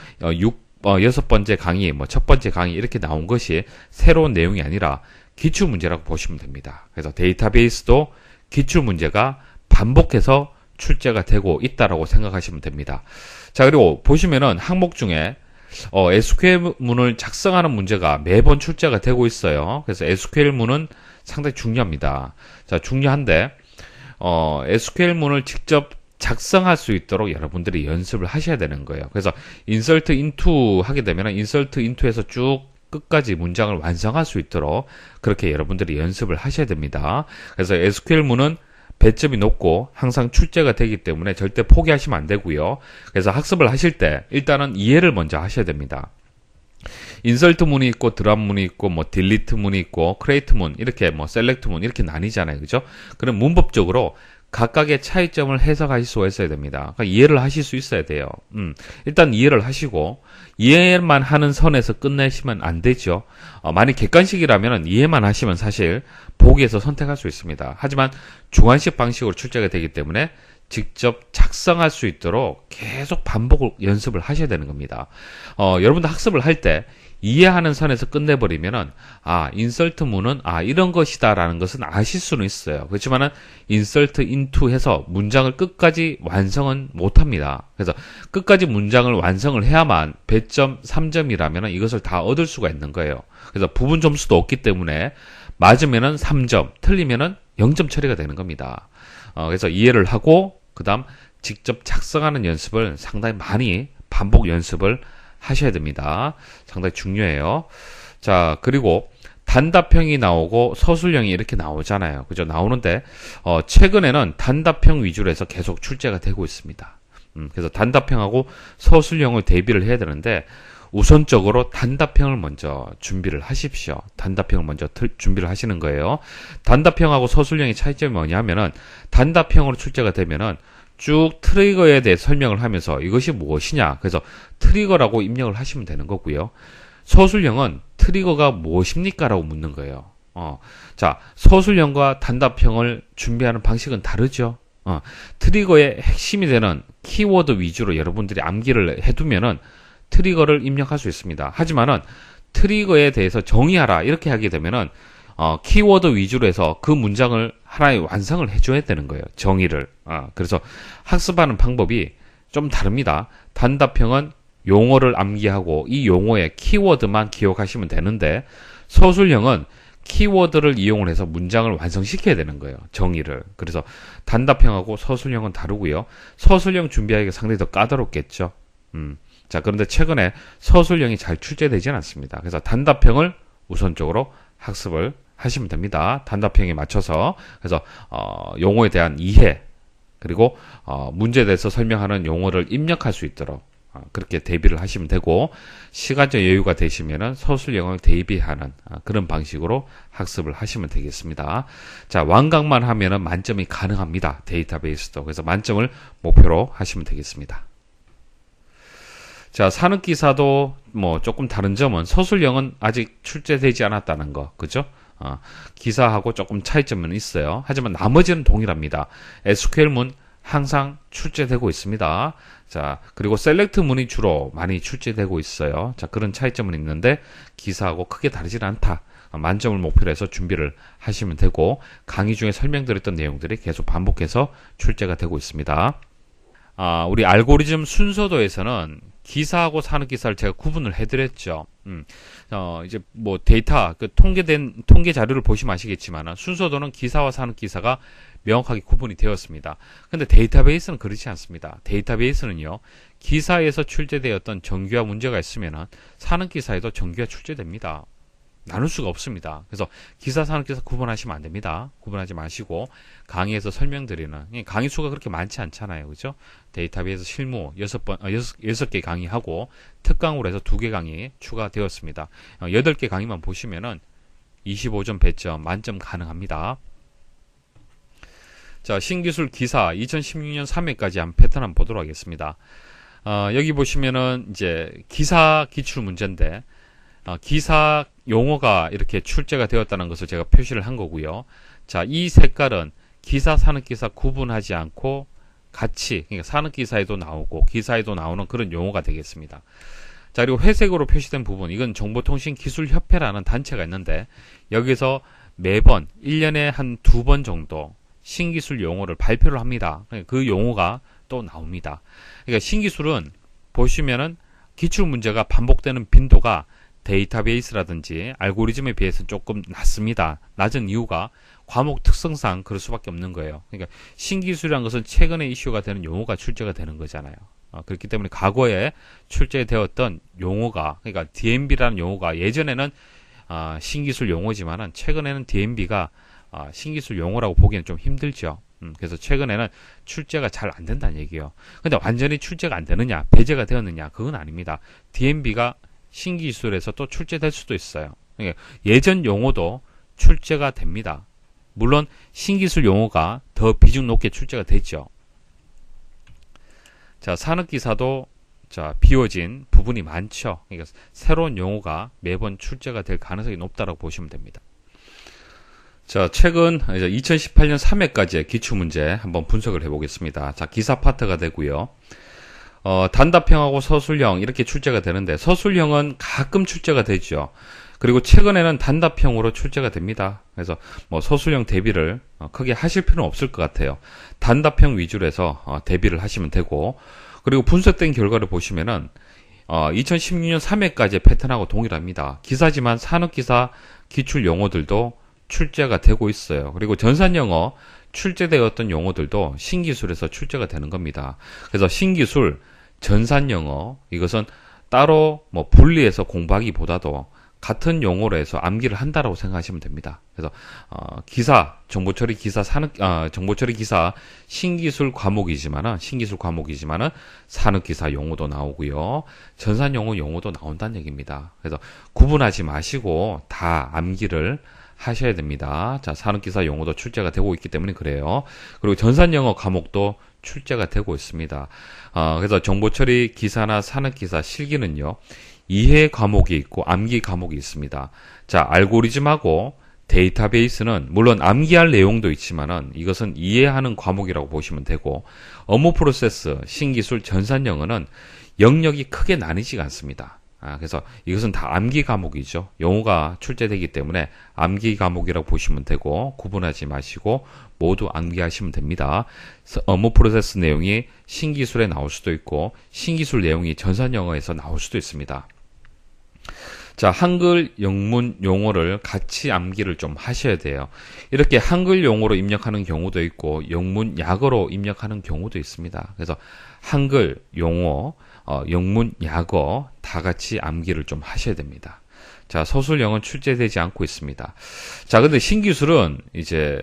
여섯 번째 강의, 첫 번째 강의 이렇게 나온 것이 새로운 내용이 아니라 기출문제라고 보시면 됩니다. 그래서 데이터베이스도 기출문제가 반복해서 출제가 되고 있다라고 생각하시면 됩니다. 자, 그리고 보시면은 항목 중에 SQL문을 작성하는 문제가 매번 출제가 되고 있어요. 그래서 SQL문은 상당히 중요합니다. 자, 중요한데 SQL문을 직접 작성할 수 있도록 여러분들이 연습을 하셔야 되는 거예요. 그래서 insert into 하게 되면 insert into에서 쭉 끝까지 문장을 완성할 수 있도록 그렇게 여러분들이 연습을 하셔야 됩니다. 그래서 SQL문은 배점이 높고 항상 출제가 되기 때문에 절대 포기하시면 안 되고요. 그래서 학습을 하실 때 일단은 이해를 먼저 하셔야 됩니다. 인설트 문이 있고 드랍 문이 있고 딜리트 문이 있고 크리에이트 문 이렇게 셀렉트 문 이렇게 나뉘잖아요. 그죠? 그럼 문법적으로 각각의 차이점을 해석하실 수가 있어야 됩니다. 그러니까 이해를 하실 수 있어야 돼요. 일단 이해를 하시고 이해만 하는 선에서 끝내시면 안 되죠. 만약 객관식이라면 이해만 하시면 사실 보기에서 선택할 수 있습니다. 하지만 주관식 방식으로 출제가 되기 때문에 직접 작성할 수 있도록 계속 반복 연습을 하셔야 되는 겁니다. 여러분들 학습을 할 때 이해하는 선에서 끝내버리면은 인설트 문은 이런 것이다라는 것은 아실 수는 있어요. 그렇지만은 인설트 인투 해서 문장을 끝까지 완성은 못합니다. 그래서 끝까지 문장을 완성을 해야만 배점 3점이라면은 이것을 다 얻을 수가 있는 거예요. 그래서 부분 점수도 없기 때문에 맞으면은 3점, 틀리면은 0점 처리가 되는 겁니다. 그래서 이해를 하고 그다음 직접 작성하는 연습을 상당히 많이 반복 연습을 하셔야 됩니다. 상당히 중요해요. 자, 그리고 단답형이 나오고 서술형이 이렇게 나오잖아요. 그죠? 나오는데 최근에는 단답형 위주로 해서 계속 출제가 되고 있습니다. 그래서 단답형하고 서술형을 대비를 해야 되는데 우선적으로 단답형을 먼저 준비를 하십시오. 단답형을 먼저 준비를 하시는 거예요. 단답형하고 서술형의 차이점이 뭐냐면은 단답형으로 출제가 되면은 쭉 트리거에 대해 설명을 하면서 이것이 무엇이냐. 그래서 트리거라고 입력을 하시면 되는 거고요. 서술형은 트리거가 무엇입니까? 라고 묻는 거예요. 자, 서술형과 단답형을 준비하는 방식은 다르죠. 트리거의 핵심이 되는 키워드 위주로 여러분들이 암기를 해두면은 트리거를 입력할 수 있습니다. 하지만은 트리거에 대해서 정의하라 이렇게 하게 되면은 키워드 위주로 해서 그 문장을 하나의 완성을 해줘야 되는 거예요. 정의를. 그래서 학습하는 방법이 좀 다릅니다. 단답형은 용어를 암기하고 이 용어의 키워드만 기억하시면 되는데 서술형은 키워드를 이용을 해서 문장을 완성시켜야 되는 거예요. 정의를. 그래서 단답형하고 서술형은 다르고요. 서술형 준비하기가 상당히 더 까다롭겠죠. 자, 그런데 최근에 서술형이 잘 출제되지는 않습니다. 그래서 단답형을 우선적으로 학습을 하시면 됩니다. 단답형에 맞춰서. 그래서 용어에 대한 이해 그리고 문제에 대해서 설명하는 용어를 입력할 수 있도록 그렇게 대비를 하시면 되고 시간적 여유가 되시면은 서술형을 대비하는 그런 방식으로 학습을 하시면 되겠습니다. 자, 완강만 하면은 만점이 가능합니다. 데이터베이스도. 그래서 만점을 목표로 하시면 되겠습니다. 자, 산업기사도 조금 다른 점은 서술형은 아직 출제되지 않았다는 거. 그죠? 기사하고 조금 차이점은 있어요. 하지만 나머지는 동일합니다. SQL문 항상 출제되고 있습니다. 자, 그리고 셀렉트 문이 주로 많이 출제되고 있어요. 자, 그런 차이점은 있는데 기사하고 크게 다르지 않다. 만점을 목표로 해서 준비를 하시면 되고 강의 중에 설명드렸던 내용들이 계속 반복해서 출제가 되고 있습니다. 우리 알고리즘 순서도에서는 기사하고 산업기사를 제가 구분을 해드렸죠. 이제 데이터, 통계 자료를 보시면 아시겠지만, 순서도는 기사와 산업기사가 명확하게 구분이 되었습니다. 근데 데이터베이스는 그렇지 않습니다. 데이터베이스는요, 기사에서 출제되었던 정규화 문제가 있으면은 산업기사에도 정규화 출제됩니다. 나눌 수가 없습니다. 그래서 기사, 산업기사 구분하시면 안 됩니다. 구분하지 마시고 강의에서 설명드리는, 강의 수가 그렇게 많지 않잖아요. 그죠? 데이터베이스 실무 6개 강의하고 특강으로 해서 2개 강의 추가되었습니다. 8개 강의만 보시면은 25점 배점 만점 가능합니다. 자, 신기술 기사 2016년 3회까지 한 패턴 한번 보도록 하겠습니다. 여기 보시면은 이제 기사 기출 문제인데, 기사 용어가 이렇게 출제가 되었다는 것을 제가 표시를 한 거고요. 자, 이 색깔은 기사, 산업기사 구분하지 않고 같이, 그러니까 산업기사에도 나오고 기사에도 나오는 그런 용어가 되겠습니다. 자, 그리고 회색으로 표시된 부분, 이건 정보통신기술협회라는 단체가 있는데, 여기서 매번 1년에 한 2번 정도 신기술 용어를 발표를 합니다. 그 용어가 또 나옵니다. 그러니까 신기술은 보시면은 기출 문제가 반복되는 빈도가 데이터베이스라든지 알고리즘에 비해서 조금 낮습니다. 낮은 이유가 과목 특성상 그럴 수밖에 없는 거예요. 그러니까 신기술이라는 것은 최근에 이슈가 되는 용어가 출제가 되는 거잖아요. 그렇기 때문에 과거에 출제되었던 용어가, 그러니까 DMB라는 용어가 예전에는 신기술 용어지만은 최근에는 DMB가 신기술 용어라고 보기에는 좀 힘들죠. 그래서 최근에는 출제가 잘 안 된다는 얘기예요. 근데 완전히 출제가 안 되느냐, 배제가 되었느냐, 그건 아닙니다. DMB가 신기술에서 또 출제될 수도 있어요. 그러니까 예전 용어도 출제가 됩니다. 물론 신기술 용어가 더 비중 높게 출제가 되죠. 자, 산업기사도 자, 비워진 부분이 많죠. 그러니까 새로운 용어가 매번 출제가 될 가능성이 높다고 보시면 됩니다. 자, 최근 이제 2018년 3회까지의 기출문제 한번 분석을 해보겠습니다. 자, 기사 파트가 되고요. 단답형하고 서술형 이렇게 출제가 되는데, 서술형은 가끔 출제가 되죠. 그리고 최근에는 단답형으로 출제가 됩니다. 그래서 뭐 서술형 대비를 크게 하실 필요는 없을 것 같아요. 단답형 위주로 해서 대비를 하시면 되고, 그리고 분석된 결과를 보시면은 2016년 3회까지의 패턴하고 동일합니다. 기사지만 산업기사 기출 용어들도 출제가 되고 있어요. 그리고 전산영어 출제되었던 용어들도 신기술에서 출제가 되는 겁니다. 그래서 신기술, 전산영어 이것은 따로 뭐 분리해서 공부하기보다도 같은 용어로 해서 암기를 한다라고 생각하시면 됩니다. 그래서 기사, 정보처리 기사, 정보처리 기사 신기술 과목이지만은 산업기사 용어도 나오고요. 전산영어 용어도 나온다는 얘기입니다. 그래서 구분하지 마시고 다 암기를 하셔야 됩니다. 자, 산업기사 용어도 출제가 되고 있기 때문에 그래요. 그리고 전산영어 과목도 출제가 되고 있습니다. 그래서 정보처리 기사나 산업기사 실기는요, 이해 과목이 있고 암기 과목이 있습니다. 자, 알고리즘하고 데이터베이스는 물론 암기할 내용도 있지만은 이것은 이해하는 과목이라고 보시면 되고, 업무 프로세스, 신기술, 전산영어는 영역이 크게 나뉘지가 않습니다. 그래서 이것은 다 암기 과목이죠. 용어가 출제되기 때문에 암기 과목이라고 보시면 되고, 구분하지 마시고 모두 암기하시면 됩니다. 업무 프로세스 내용이 신기술에 나올 수도 있고, 신기술 내용이 전산영어에서 나올 수도 있습니다. 자, 한글 영문 용어를 같이 암기를 좀 하셔야 돼요. 이렇게 한글 용어로 입력하는 경우도 있고, 영문 약어로 입력하는 경우도 있습니다. 그래서 한글 용어, 영문 약어 다 같이 암기를 좀 하셔야 됩니다. 자, 서술형은 출제되지 않고 있습니다. 자, 근데 신기술은 이제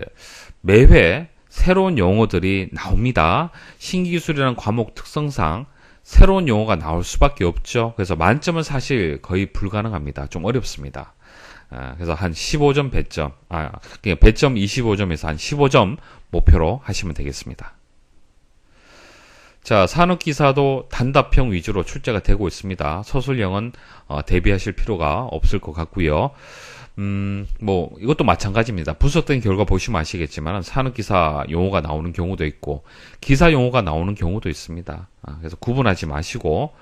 매회 새로운 용어들이 나옵니다. 신기술이라는 과목 특성상 새로운 용어가 나올 수밖에 없죠. 그래서 만점은 사실 거의 불가능합니다. 좀 어렵습니다. 그래서 한 15점 배점, 그냥 배점 25점에서 한 15점 목표로 하시면 되겠습니다. 자, 산업기사도 단답형 위주로 출제가 되고 있습니다. 서술형은 대비하실 필요가 없을 것 같고요. 뭐 이것도 마찬가지입니다. 분석된 결과 보시면 아시겠지만 산업기사 용어가 나오는 경우도 있고 기사 용어가 나오는 경우도 있습니다. 그래서 구분하지 마시고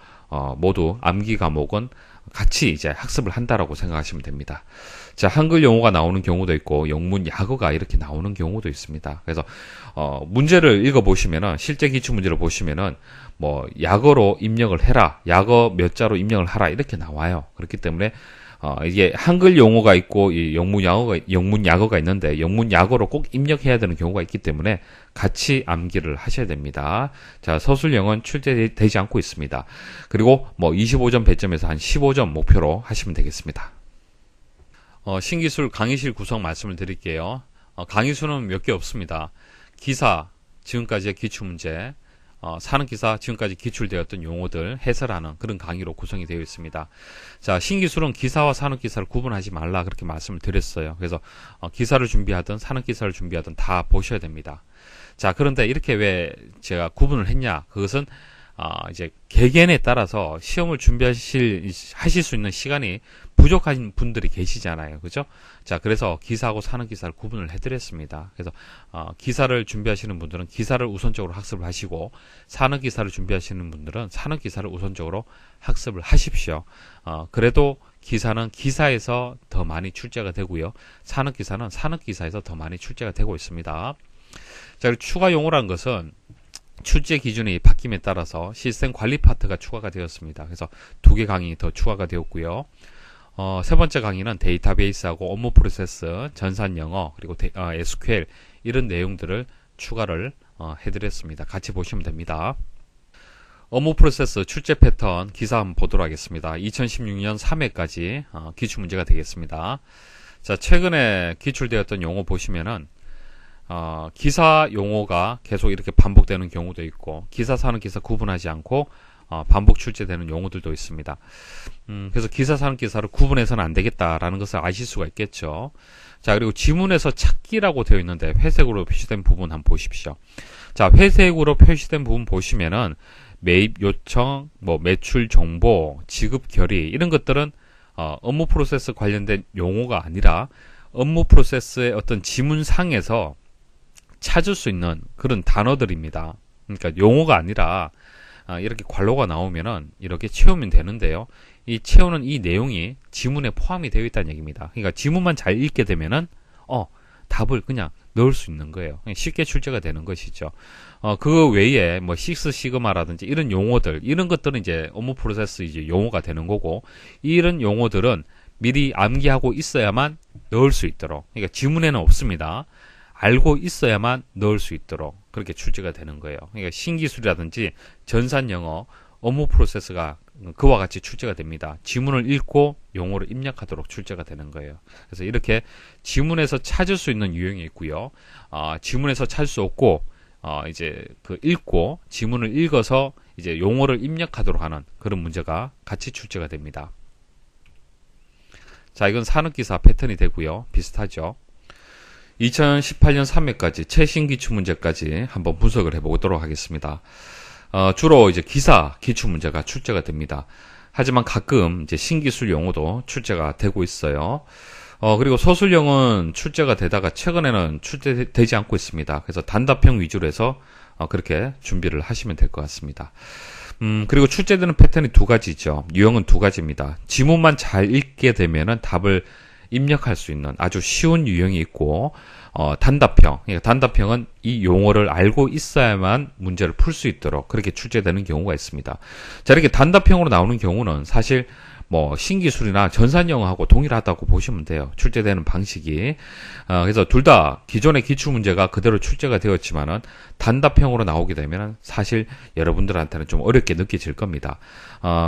모두 암기 과목은 같이 이제 학습을 한다라고 생각하시면 됩니다. 자, 한글 용어가 나오는 경우도 있고 영문 약어가 이렇게 나오는 경우도 있습니다. 그래서 문제를 읽어보시면은 실제 기출 문제를 보시면은 뭐 약어로 입력을 해라, 약어 몇 자로 입력을 하라 이렇게 나와요. 그렇기 때문에 이게 한글 용어가 있고 이 영문 약어가 있는데 영문 약어로 꼭 입력해야 되는 경우가 있기 때문에 같이 암기를 하셔야 됩니다. 자, 서술형은 출제되지 않고 있습니다. 그리고 뭐 25점 배점에서 한 15점 목표로 하시면 되겠습니다. 신기술 강의실 구성 말씀을 드릴게요. 강의수는 몇 개 없습니다. 기사, 지금까지의 기출문제, 산업기사, 지금까지 기출되었던 용어들 해설하는 그런 강의로 구성이 되어 있습니다. 자, 신기술은 기사와 산업기사를 구분하지 말라 그렇게 말씀을 드렸어요. 그래서 기사를 준비하든 산업기사를 준비하든 다 보셔야 됩니다. 자, 그런데 이렇게 왜 제가 구분을 했냐? 그것은 이제 개개인에 따라서 시험을 하실 수 있는 시간이 부족한 분들이 계시잖아요. 그죠? 자, 그래서 기사하고 산업기사를 구분을 해드렸습니다. 그래서, 기사를 준비하시는 분들은 기사를 우선적으로 학습을 하시고, 산업기사를 준비하시는 분들은 산업기사를 우선적으로 학습을 하십시오. 그래도 기사는 기사에서 더 많이 출제가 되고요. 산업기사는 산업기사에서 더 많이 출제가 되고 있습니다. 자, 그리고 추가 용어란 것은 출제 기준이 바뀜에 따라서 시스템 관리 파트가 추가가 되었습니다. 그래서 2개 강의 더 추가가 되었고요. 세 번째 강의는 데이터베이스하고 업무 프로세스, 전산 영어, 그리고 SQL 이런 내용들을 추가를 해드렸습니다. 같이 보시면 됩니다. 업무 프로세스 출제 패턴 기사 한번 보도록 하겠습니다. 2016년 3회까지 기출문제가 되겠습니다. 자, 최근에 기출되었던 용어 보시면은 기사 용어가 계속 이렇게 반복되는 경우도 있고, 기사, 산업기사 구분하지 않고 반복 출제되는 용어들도 있습니다. 그래서 기사, 산업기사를 구분해서는 안 되겠다라는 것을 아실 수가 있겠죠. 자, 그리고 지문에서 찾기라고 되어 있는데 회색으로 표시된 부분 한번 보십시오. 자, 회색으로 표시된 부분 보시면은 매입 요청, 매출 정보, 지급 결의 이런 것들은 업무 프로세스 관련된 용어가 아니라 업무 프로세스의 어떤 지문상에서 찾을 수 있는 그런 단어들입니다. 그러니까 용어가 아니라 이렇게 괄호가 나오면은 이렇게 채우면 되는데요. 이 채우는 이 내용이 지문에 포함이 되어 있다는 얘기입니다. 그러니까 지문만 잘 읽게 되면은 답을 그냥 넣을 수 있는 거예요. 쉽게 출제가 되는 것이죠. 그거 외에 식스 시그마라든지 이런 용어들, 이런 것들은 이제 업무 프로세스 이제 용어가 되는 거고, 이런 용어들은 미리 암기하고 있어야만 넣을 수 있도록. 그러니까 지문에는 없습니다. 알고 있어야만 넣을 수 있도록 그렇게 출제가 되는 거예요. 그러니까 신기술이라든지 전산 영어, 업무 프로세스가 그와 같이 출제가 됩니다. 지문을 읽고 용어를 입력하도록 출제가 되는 거예요. 그래서 이렇게 지문에서 찾을 수 있는 유형이 있고요. 지문에서 찾을 수 없고 이제 읽고 지문을 읽어서 이제 용어를 입력하도록 하는 그런 문제가 같이 출제가 됩니다. 자, 이건 산업기사 패턴이 되고요. 비슷하죠. 2018년 3회까지 최신 기출 문제까지 한번 분석을 해보도록 하겠습니다. 주로 이제 기사 기출 문제가 출제가 됩니다. 하지만 가끔 이제 신기술 용어도 출제가 되고 있어요. 그리고 서술형은 출제가 되다가 최근에는 출제되지 않고 있습니다. 그래서 단답형 위주로 해서 그렇게 준비를 하시면 될 것 같습니다. 그리고 출제되는 패턴이 2가지죠. 유형은 2가지입니다. 지문만 잘 읽게 되면은 답을 입력할 수 있는 아주 쉬운 유형이 있고, 단답형. 그러니까 단답형은 이 용어를 알고 있어야만 문제를 풀 수 있도록 그렇게 출제되는 경우가 있습니다. 자, 이렇게 단답형으로 나오는 경우는 사실 신기술이나 전산영어하고 동일하다고 보시면 돼요. 출제되는 방식이. 그래서 둘 다 기존의 기출문제가 그대로 출제가 되었지만은 단답형으로 나오게 되면 사실 여러분들한테는 좀 어렵게 느껴질 겁니다.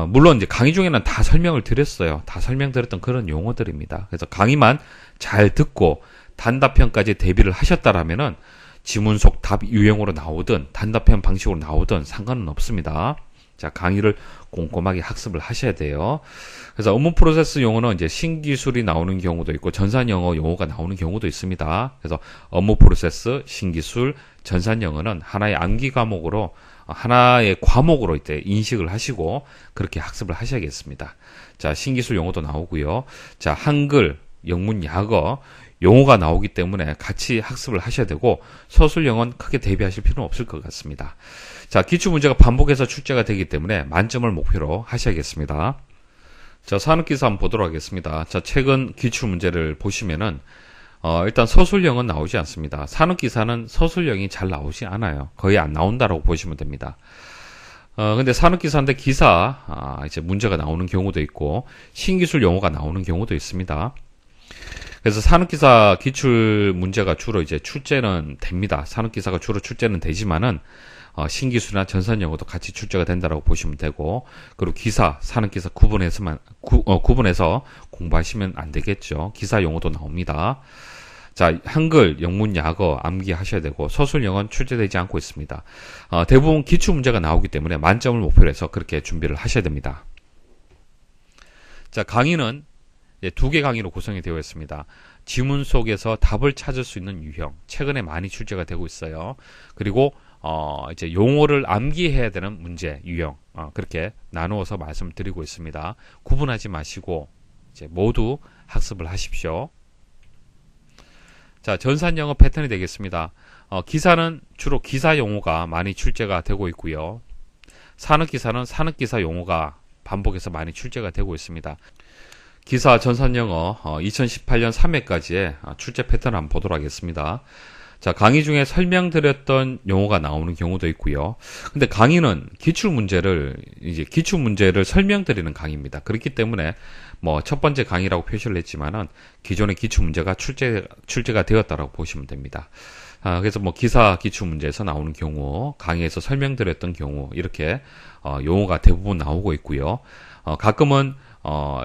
물론 이제 강의 중에는 다 설명을 드렸어요. 다 설명드렸던 그런 용어들입니다. 그래서 강의만 잘 듣고 단답형까지 대비를 하셨다라면은 지문 속 답 유형으로 나오든 단답형 방식으로 나오든 상관은 없습니다. 자, 강의를 꼼꼼하게 학습을 하셔야 돼요. 그래서 업무 프로세스 용어는 이제 신기술이 나오는 경우도 있고 전산 영어 용어가 나오는 경우도 있습니다. 그래서 업무 프로세스, 신기술, 전산 영어는 하나의 암기 과목으로 하나의 과목으로 이제 인식을 하시고 그렇게 학습을 하셔야겠습니다. 자, 신기술 용어도 나오고요. 자, 한글, 영문, 약어 용어가 나오기 때문에 같이 학습을 하셔야 되고 서술형은 크게 대비하실 필요는 없을 것 같습니다. 자, 기출문제가 반복해서 출제가 되기 때문에 만점을 목표로 하셔야겠습니다. 자, 산업기사 한번 보도록 하겠습니다. 자, 최근 기출문제를 보시면은 일단 서술형은 나오지 않습니다. 산업기사는 서술형이 잘 나오지 않아요. 거의 안 나온다라고 보시면 됩니다. 근데 산업기사인데 기사 이제 문제가 나오는 경우도 있고 신기술 용어가 나오는 경우도 있습니다. 그래서 산업기사 기출 문제가 주로 이제 출제는 됩니다. 산업기사가 주로 출제는 되지만은 신기술이나 전산영어도 같이 출제가 된다라고 보시면 되고, 그리고 기사, 산업기사 구분해서 공부하시면 안 되겠죠. 기사 용어도 나옵니다. 자, 한글, 영문, 약어 암기하셔야 되고, 서술 영어는 출제되지 않고 있습니다. 대부분 기출 문제가 나오기 때문에 만점을 목표로 해서 그렇게 준비를 하셔야 됩니다. 자, 강의는 2개 강의로 구성이 되어 있습니다. 지문 속에서 답을 찾을 수 있는 유형, 최근에 많이 출제가 되고 있어요. 그리고 이제 용어를 암기해야 되는 문제 유형, 그렇게 나누어서 말씀을 드리고 있습니다. 구분하지 마시고 이제 모두 학습을 하십시오. 자, 전산영어 패턴이 되겠습니다. 기사는 주로 기사 용어가 많이 출제가 되고 있고요. 산업기사는 산업기사 용어가 반복해서 많이 출제가 되고 있습니다. 기사 전산영어 2018년 3회까지의 출제 패턴을 한번 보도록 하겠습니다. 자, 강의 중에 설명드렸던 용어가 나오는 경우도 있고요. 근데 강의는 기출문제를 설명드리는 강의입니다. 그렇기 때문에 첫 번째 강의라고 표시를 했지만은 기존의 기출문제가 출제가 되었다라고 보시면 됩니다. 그래서 기사 기출문제에서 나오는 경우, 강의에서 설명드렸던 경우, 이렇게 용어가 대부분 나오고 있고요. 가끔은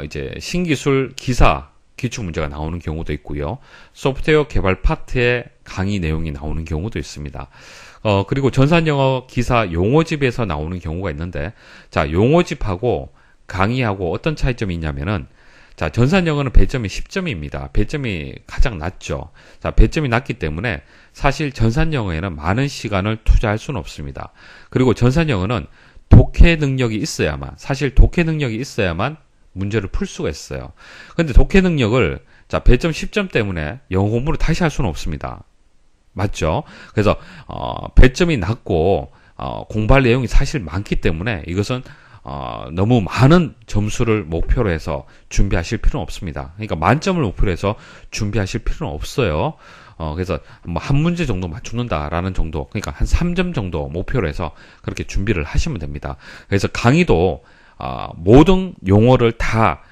이제 신기술 기사 기출 문제가 나오는 경우도 있고요. 소프트웨어 개발 파트의 강의 내용이 나오는 경우도 있습니다. 그리고 전산영어 기사 용어집에서 나오는 경우가 있는데, 자, 용어집하고 강의하고 어떤 차이점이 있냐면은, 자, 전산영어는 배점이 10점입니다. 배점이 가장 낮죠. 자, 배점이 낮기 때문에 사실 전산영어에는 많은 시간을 투자할 수는 없습니다. 그리고 전산영어는 독해 능력이 있어야만 문제를 풀 수가 있어요. 근데 독해 능력을, 자, 배점 10점 때문에 영어 공부를 다시 할 수는 없습니다. 맞죠? 그래서 배점이 낮고 공부할 내용이 사실 많기 때문에 이것은 너무 많은 점수를 목표로 해서 준비하실 필요는 없습니다. 그러니까 만점을 목표로 해서 준비하실 필요는 없어요. 그래서 한 문제 정도 맞추는다라는 정도, 그러니까 한 3점 정도 목표로 해서 그렇게 준비를 하시면 됩니다. 그래서 강의도 모든 용어를 다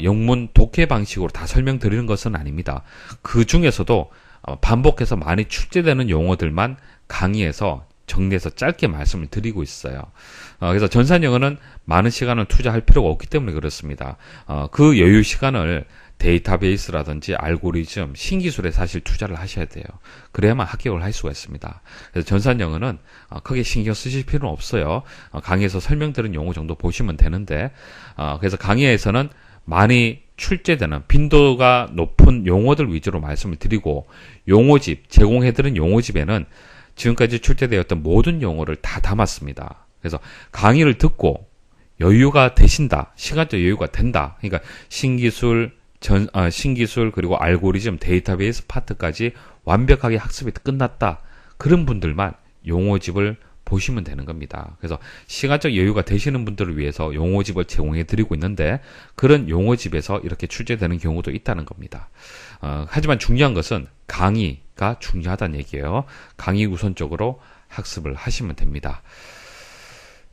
영문 독해 방식으로 다 설명드리는 것은 아닙니다. 그 중에서도 반복해서 많이 출제되는 용어들만 강의에서 정리해서 짧게 말씀을 드리고 있어요. 그래서 전산영어는 많은 시간을 투자할 필요가 없기 때문에 그렇습니다. 그 여유 시간을 데이터베이스라든지 알고리즘, 신기술에 사실 투자를 하셔야 돼요. 그래야만 합격을 할 수가 있습니다. 그래서 전산영어는 크게 신경 쓰실 필요는 없어요. 강의에서 설명드린 용어 정도 보시면 되는데, 그래서 강의에서는 많이 출제되는 빈도가 높은 용어들 위주로 말씀을 드리고, 용어집, 제공해드린 용어집에는 지금까지 출제되었던 모든 용어를 다 담았습니다. 그래서 강의를 듣고 여유가 되신다, 시간적 여유가 된다, 그러니까 신기술 그리고 알고리즘, 데이터베이스 파트까지 완벽하게 학습이 끝났다, 그런 분들만 용어집을 보시면 되는 겁니다. 그래서 시간적 여유가 되시는 분들을 위해서 용어집을 제공해 드리고 있는데, 그런 용어집에서 이렇게 출제되는 경우도 있다는 겁니다. 하지만 중요한 것은 강의가 중요하다는 얘기예요. 강의 우선적으로 학습을 하시면 됩니다.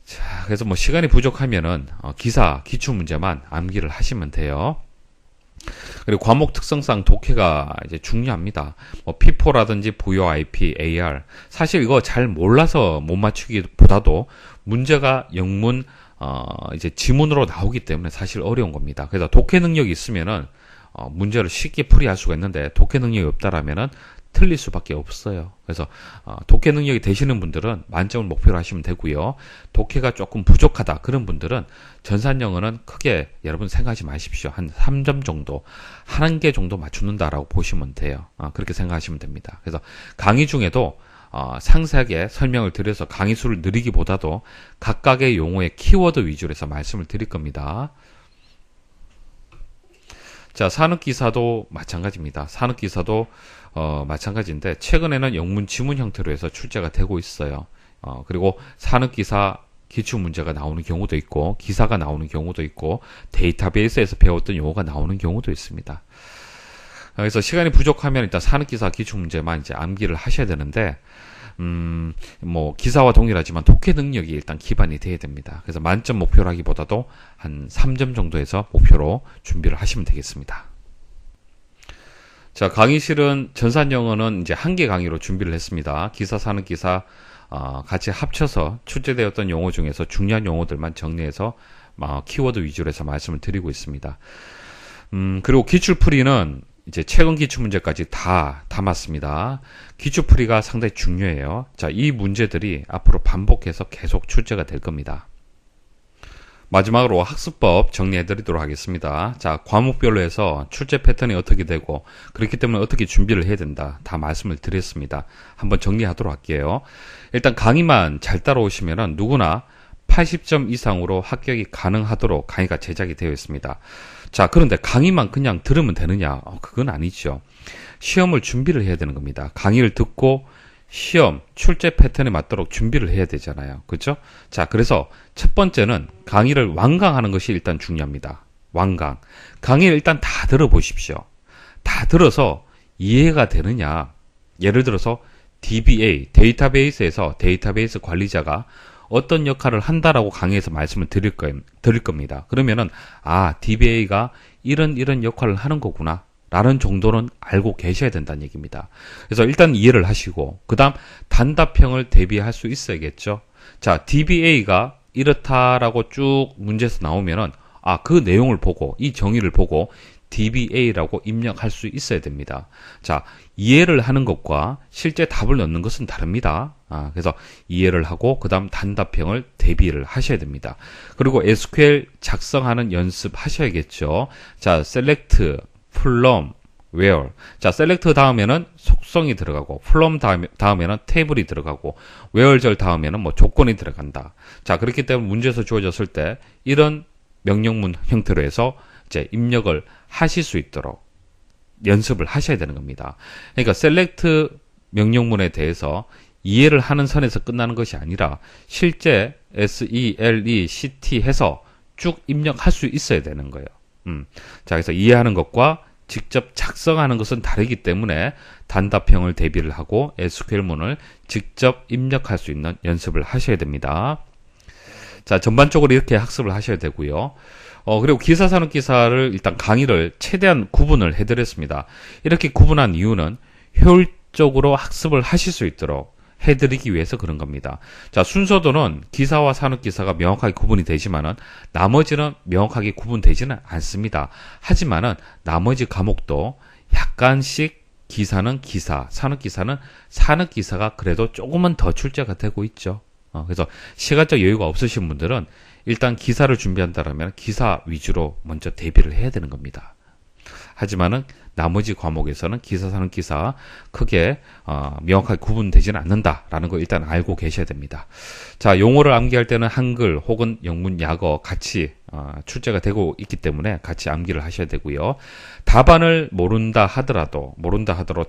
자, 그래서 시간이 부족하면은 기사 기출 문제만 암기를 하시면 돼요. 그리고 과목 특성상 독해가 이제 중요합니다. P4라든지 VOIP, AR. 사실 이거 잘 몰라서 못 맞추기보다도 문제가 영문, 이제 지문으로 나오기 때문에 사실 어려운 겁니다. 그래서 독해 능력이 있으면은, 문제를 쉽게 풀이할 수가 있는데, 독해 능력이 없다라면은 틀릴 수밖에 없어요. 그래서 독해 능력이 되시는 분들은 만점을 목표로 하시면 되고요. 독해가 조금 부족하다 그런 분들은 전산영어는 크게 여러분 생각하지 마십시오. 한 3점 정도, 한 개 정도 맞추는다라고 보시면 돼요. 그렇게 생각하시면 됩니다. 그래서 강의 중에도 상세하게 설명을 드려서 강의 수를 늘리기보다도 각각의 용어의 키워드 위주로 해서 말씀을 드릴 겁니다. 자, 산업기사도 마찬가지입니다. 산업기사도 마찬가지인데, 최근에는 영문 지문 형태로 해서 출제가 되고 있어요. 그리고 산업기사 기출문제가 나오는 경우도 있고, 기사가 나오는 경우도 있고, 데이터베이스에서 배웠던 용어가 나오는 경우도 있습니다. 그래서 시간이 부족하면 일단 산업기사 기출문제만 이제 암기를 하셔야 되는데, 기사와 동일하지만 독해 능력이 일단 기반이 돼야 됩니다. 그래서 만점 목표로 하기보다도 한 3점 정도에서 목표로 준비를 하시면 되겠습니다. 자, 강의실은 전산영어는 이제 한 개 강의로 준비를 했습니다. 기사, 산업기사, 같이 합쳐서 출제되었던 용어 중에서 중요한 용어들만 정리해서 키워드 위주로 해서 말씀을 드리고 있습니다. 그리고 기출풀이는 이제 최근 기출문제까지 다 담았습니다. 기출풀이가 상당히 중요해요. 자, 이 문제들이 앞으로 반복해서 계속 출제가 될 겁니다. 마지막으로 학습법 정리해 드리도록 하겠습니다. 자, 과목별로 해서 출제 패턴이 어떻게 되고 그렇기 때문에 어떻게 준비를 해야 된다. 다 말씀을 드렸습니다. 한번 정리하도록 할게요. 일단 강의만 잘 따라오시면은 누구나 80점 이상으로 합격이 가능하도록 강의가 제작이 되어 있습니다. 자, 그런데 강의만 그냥 들으면 되느냐? 그건 아니죠. 시험을 준비를 해야 되는 겁니다. 강의를 듣고 시험, 출제 패턴에 맞도록 준비를 해야 되잖아요. 그렇죠? 자, 그래서 첫 번째는 강의를 완강하는 것이 일단 중요합니다. 완강. 강의를 일단 다 들어보십시오. 다 들어서 이해가 되느냐? 예를 들어서 DBA, 데이터베이스에서 데이터베이스 관리자가 어떤 역할을 한다라고 강의에서 말씀을 드릴 겁니다. 그러면은, DBA가 이런 역할을 하는 거구나. 라는 정도는 알고 계셔야 된다는 얘기입니다. 그래서 일단 이해를 하시고 그 다음 단답형을 대비할 수 있어야겠죠. 자, DBA가 이렇다라고 쭉 문제에서 나오면은 그 내용을 보고 이 정의를 보고 DBA라고 입력할 수 있어야 됩니다. 자, 이해를 하는 것과 실제 답을 넣는 것은 다릅니다. 그래서 이해를 하고 그 다음 단답형을 대비를 하셔야 됩니다. 그리고 SQL 작성하는 연습 하셔야겠죠. 자, select from, where. 자, select 다음에는 속성이 들어가고, from 다음에는 테이블이 들어가고, where절 다음에는 조건이 들어간다. 자, 그렇기 때문에 문제에서 주어졌을 때 이런 명령문 형태로 해서 이제 입력을 하실 수 있도록 연습을 하셔야 되는 겁니다. 그러니까 select 명령문에 대해서 이해를 하는 선에서 끝나는 것이 아니라 실제 SELECT 해서 쭉 입력할 수 있어야 되는 거예요. 자, 그래서 이해하는 것과 직접 작성하는 것은 다르기 때문에 단답형을 대비를 하고 SQL문을 직접 입력할 수 있는 연습을 하셔야 됩니다. 자, 전반적으로 이렇게 학습을 하셔야 되고요. 그리고 기사산업기사를 일단 강의를 최대한 구분을 해드렸습니다. 이렇게 구분한 이유는 효율적으로 학습을 하실 수 있도록 해드리기 위해서 그런 겁니다. 자, 순서도는 기사와 산업기사가 명확하게 구분이 되지만은 나머지는 명확하게 구분되지는 않습니다. 하지만은 나머지 과목도 약간씩 기사는 기사, 산업기사는 산업기사가 그래도 조금은 더 출제가 되고 있죠. 그래서 시간적 여유가 없으신 분들은 일단 기사를 준비한다면 기사 위주로 먼저 대비를 해야 되는 겁니다. 하지만은 나머지 과목에서는 기사, 산업기사 크게 명확하게 구분되지는 않는다라는 거 일단 알고 계셔야 됩니다. 자, 용어를 암기할 때는 한글 혹은 영문, 약어 같이 출제가 되고 있기 때문에 같이 암기를 하셔야 되고요. 답안을 모른다 하더라도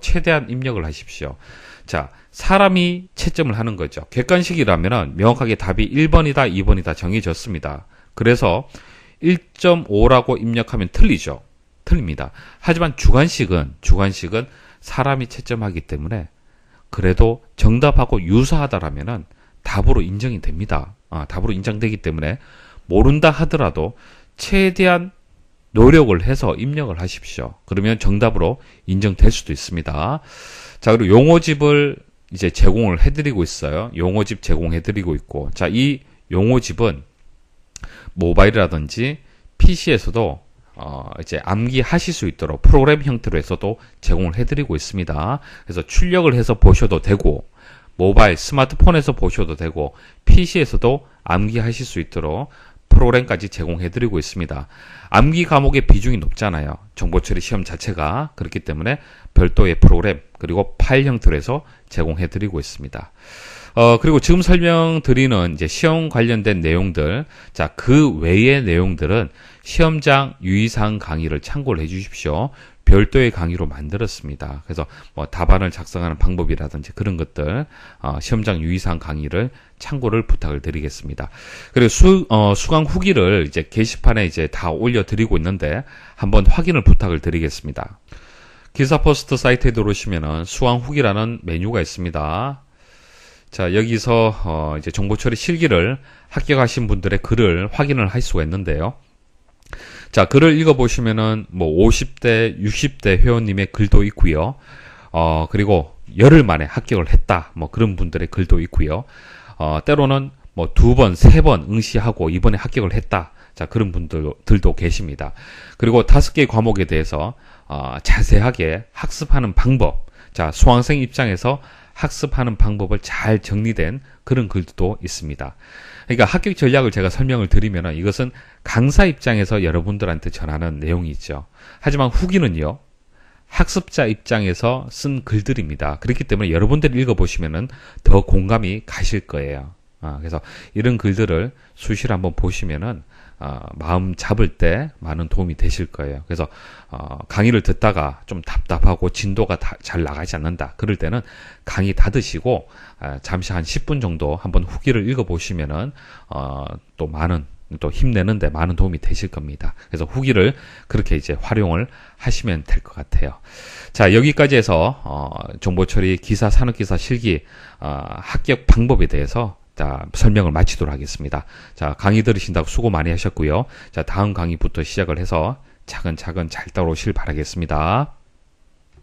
최대한 입력을 하십시오. 자, 사람이 채점을 하는 거죠. 객관식이라면 명확하게 답이 1번이다, 2번이다 정해졌습니다. 그래서 1.5라고 입력하면 틀리죠. 틀립니다. 하지만 주관식은 사람이 채점하기 때문에 그래도 정답하고 유사하다라면은 답으로 인정이 됩니다. 답으로 인정되기 때문에 모른다 하더라도 최대한 노력을 해서 입력을 하십시오. 그러면 정답으로 인정될 수도 있습니다. 자, 그리고 용어집을 이제 제공을 해드리고 있어요. 용어집 제공해드리고 있고, 자, 이 용어집은 모바일이라든지 PC에서도 이제 암기하실 수 있도록 프로그램 형태로 해서도 제공을 해드리고 있습니다. 그래서 출력을 해서 보셔도 되고, 모바일, 스마트폰에서 보셔도 되고, PC에서도 암기하실 수 있도록 프로그램까지 제공해드리고 있습니다. 암기 과목의 비중이 높잖아요. 정보처리 시험 자체가. 그렇기 때문에 별도의 프로그램, 그리고 파일 형태로 해서 제공해드리고 있습니다. 그리고 지금 설명드리는 이제 시험 관련된 내용들, 자, 그 외의 내용들은 시험장 유의사항 강의를 참고를 해 주십시오. 별도의 강의로 만들었습니다. 그래서 답안을 작성하는 방법이라든지 그런 것들, 시험장 유의사항 강의를 참고를 부탁을 드리겠습니다. 그리고 수강 후기를 이제 게시판에 이제 다 올려드리고 있는데 한번 확인을 부탁을 드리겠습니다. 기사포스트 사이트에 들어오시면은 수강 후기라는 메뉴가 있습니다. 자, 여기서 이제 정보처리 실기를 합격하신 분들의 글을 확인을 할 수가 있는데요. 자, 글을 읽어보시면은 50대, 60대 회원님의 글도 있고요. 그리고 열흘 만에 합격을 했다. 뭐 그런 분들의 글도 있고요. 때로는 뭐 2번, 3번 응시하고 이번에 합격을 했다. 자, 그런 분들도 계십니다. 그리고 5개의 과목에 대해서 자세하게 학습하는 방법, 자, 수강생 입장에서 학습하는 방법을 잘 정리된 그런 글도 있습니다. 그러니까 합격 전략을 제가 설명을 드리면 이것은 강사 입장에서 여러분들한테 전하는 내용이죠. 하지만 후기는요, 학습자 입장에서 쓴 글들입니다. 그렇기 때문에 여러분들이 읽어보시면 더 공감이 가실 거예요. 그래서 이런 글들을 수시로 한번 보시면은 마음 잡을 때 많은 도움이 되실 거예요. 그래서 강의를 듣다가 좀 답답하고 진도가 잘 나가지 않는다. 그럴 때는 강의 닫으시고 잠시 한 10분 정도 한번 후기를 읽어보시면은 또 힘내는데 많은 도움이 되실 겁니다. 그래서 후기를 그렇게 이제 활용을 하시면 될 것 같아요. 자, 여기까지 해서 정보처리 기사, 산업기사 실기 합격 방법에 대해서 설명을 마치도록 하겠습니다. 자, 강의 들으신다고 수고 많이 하셨고요. 자, 다음 강의부터 시작을 해서 차근차근 잘 따라오실 바라겠습니다.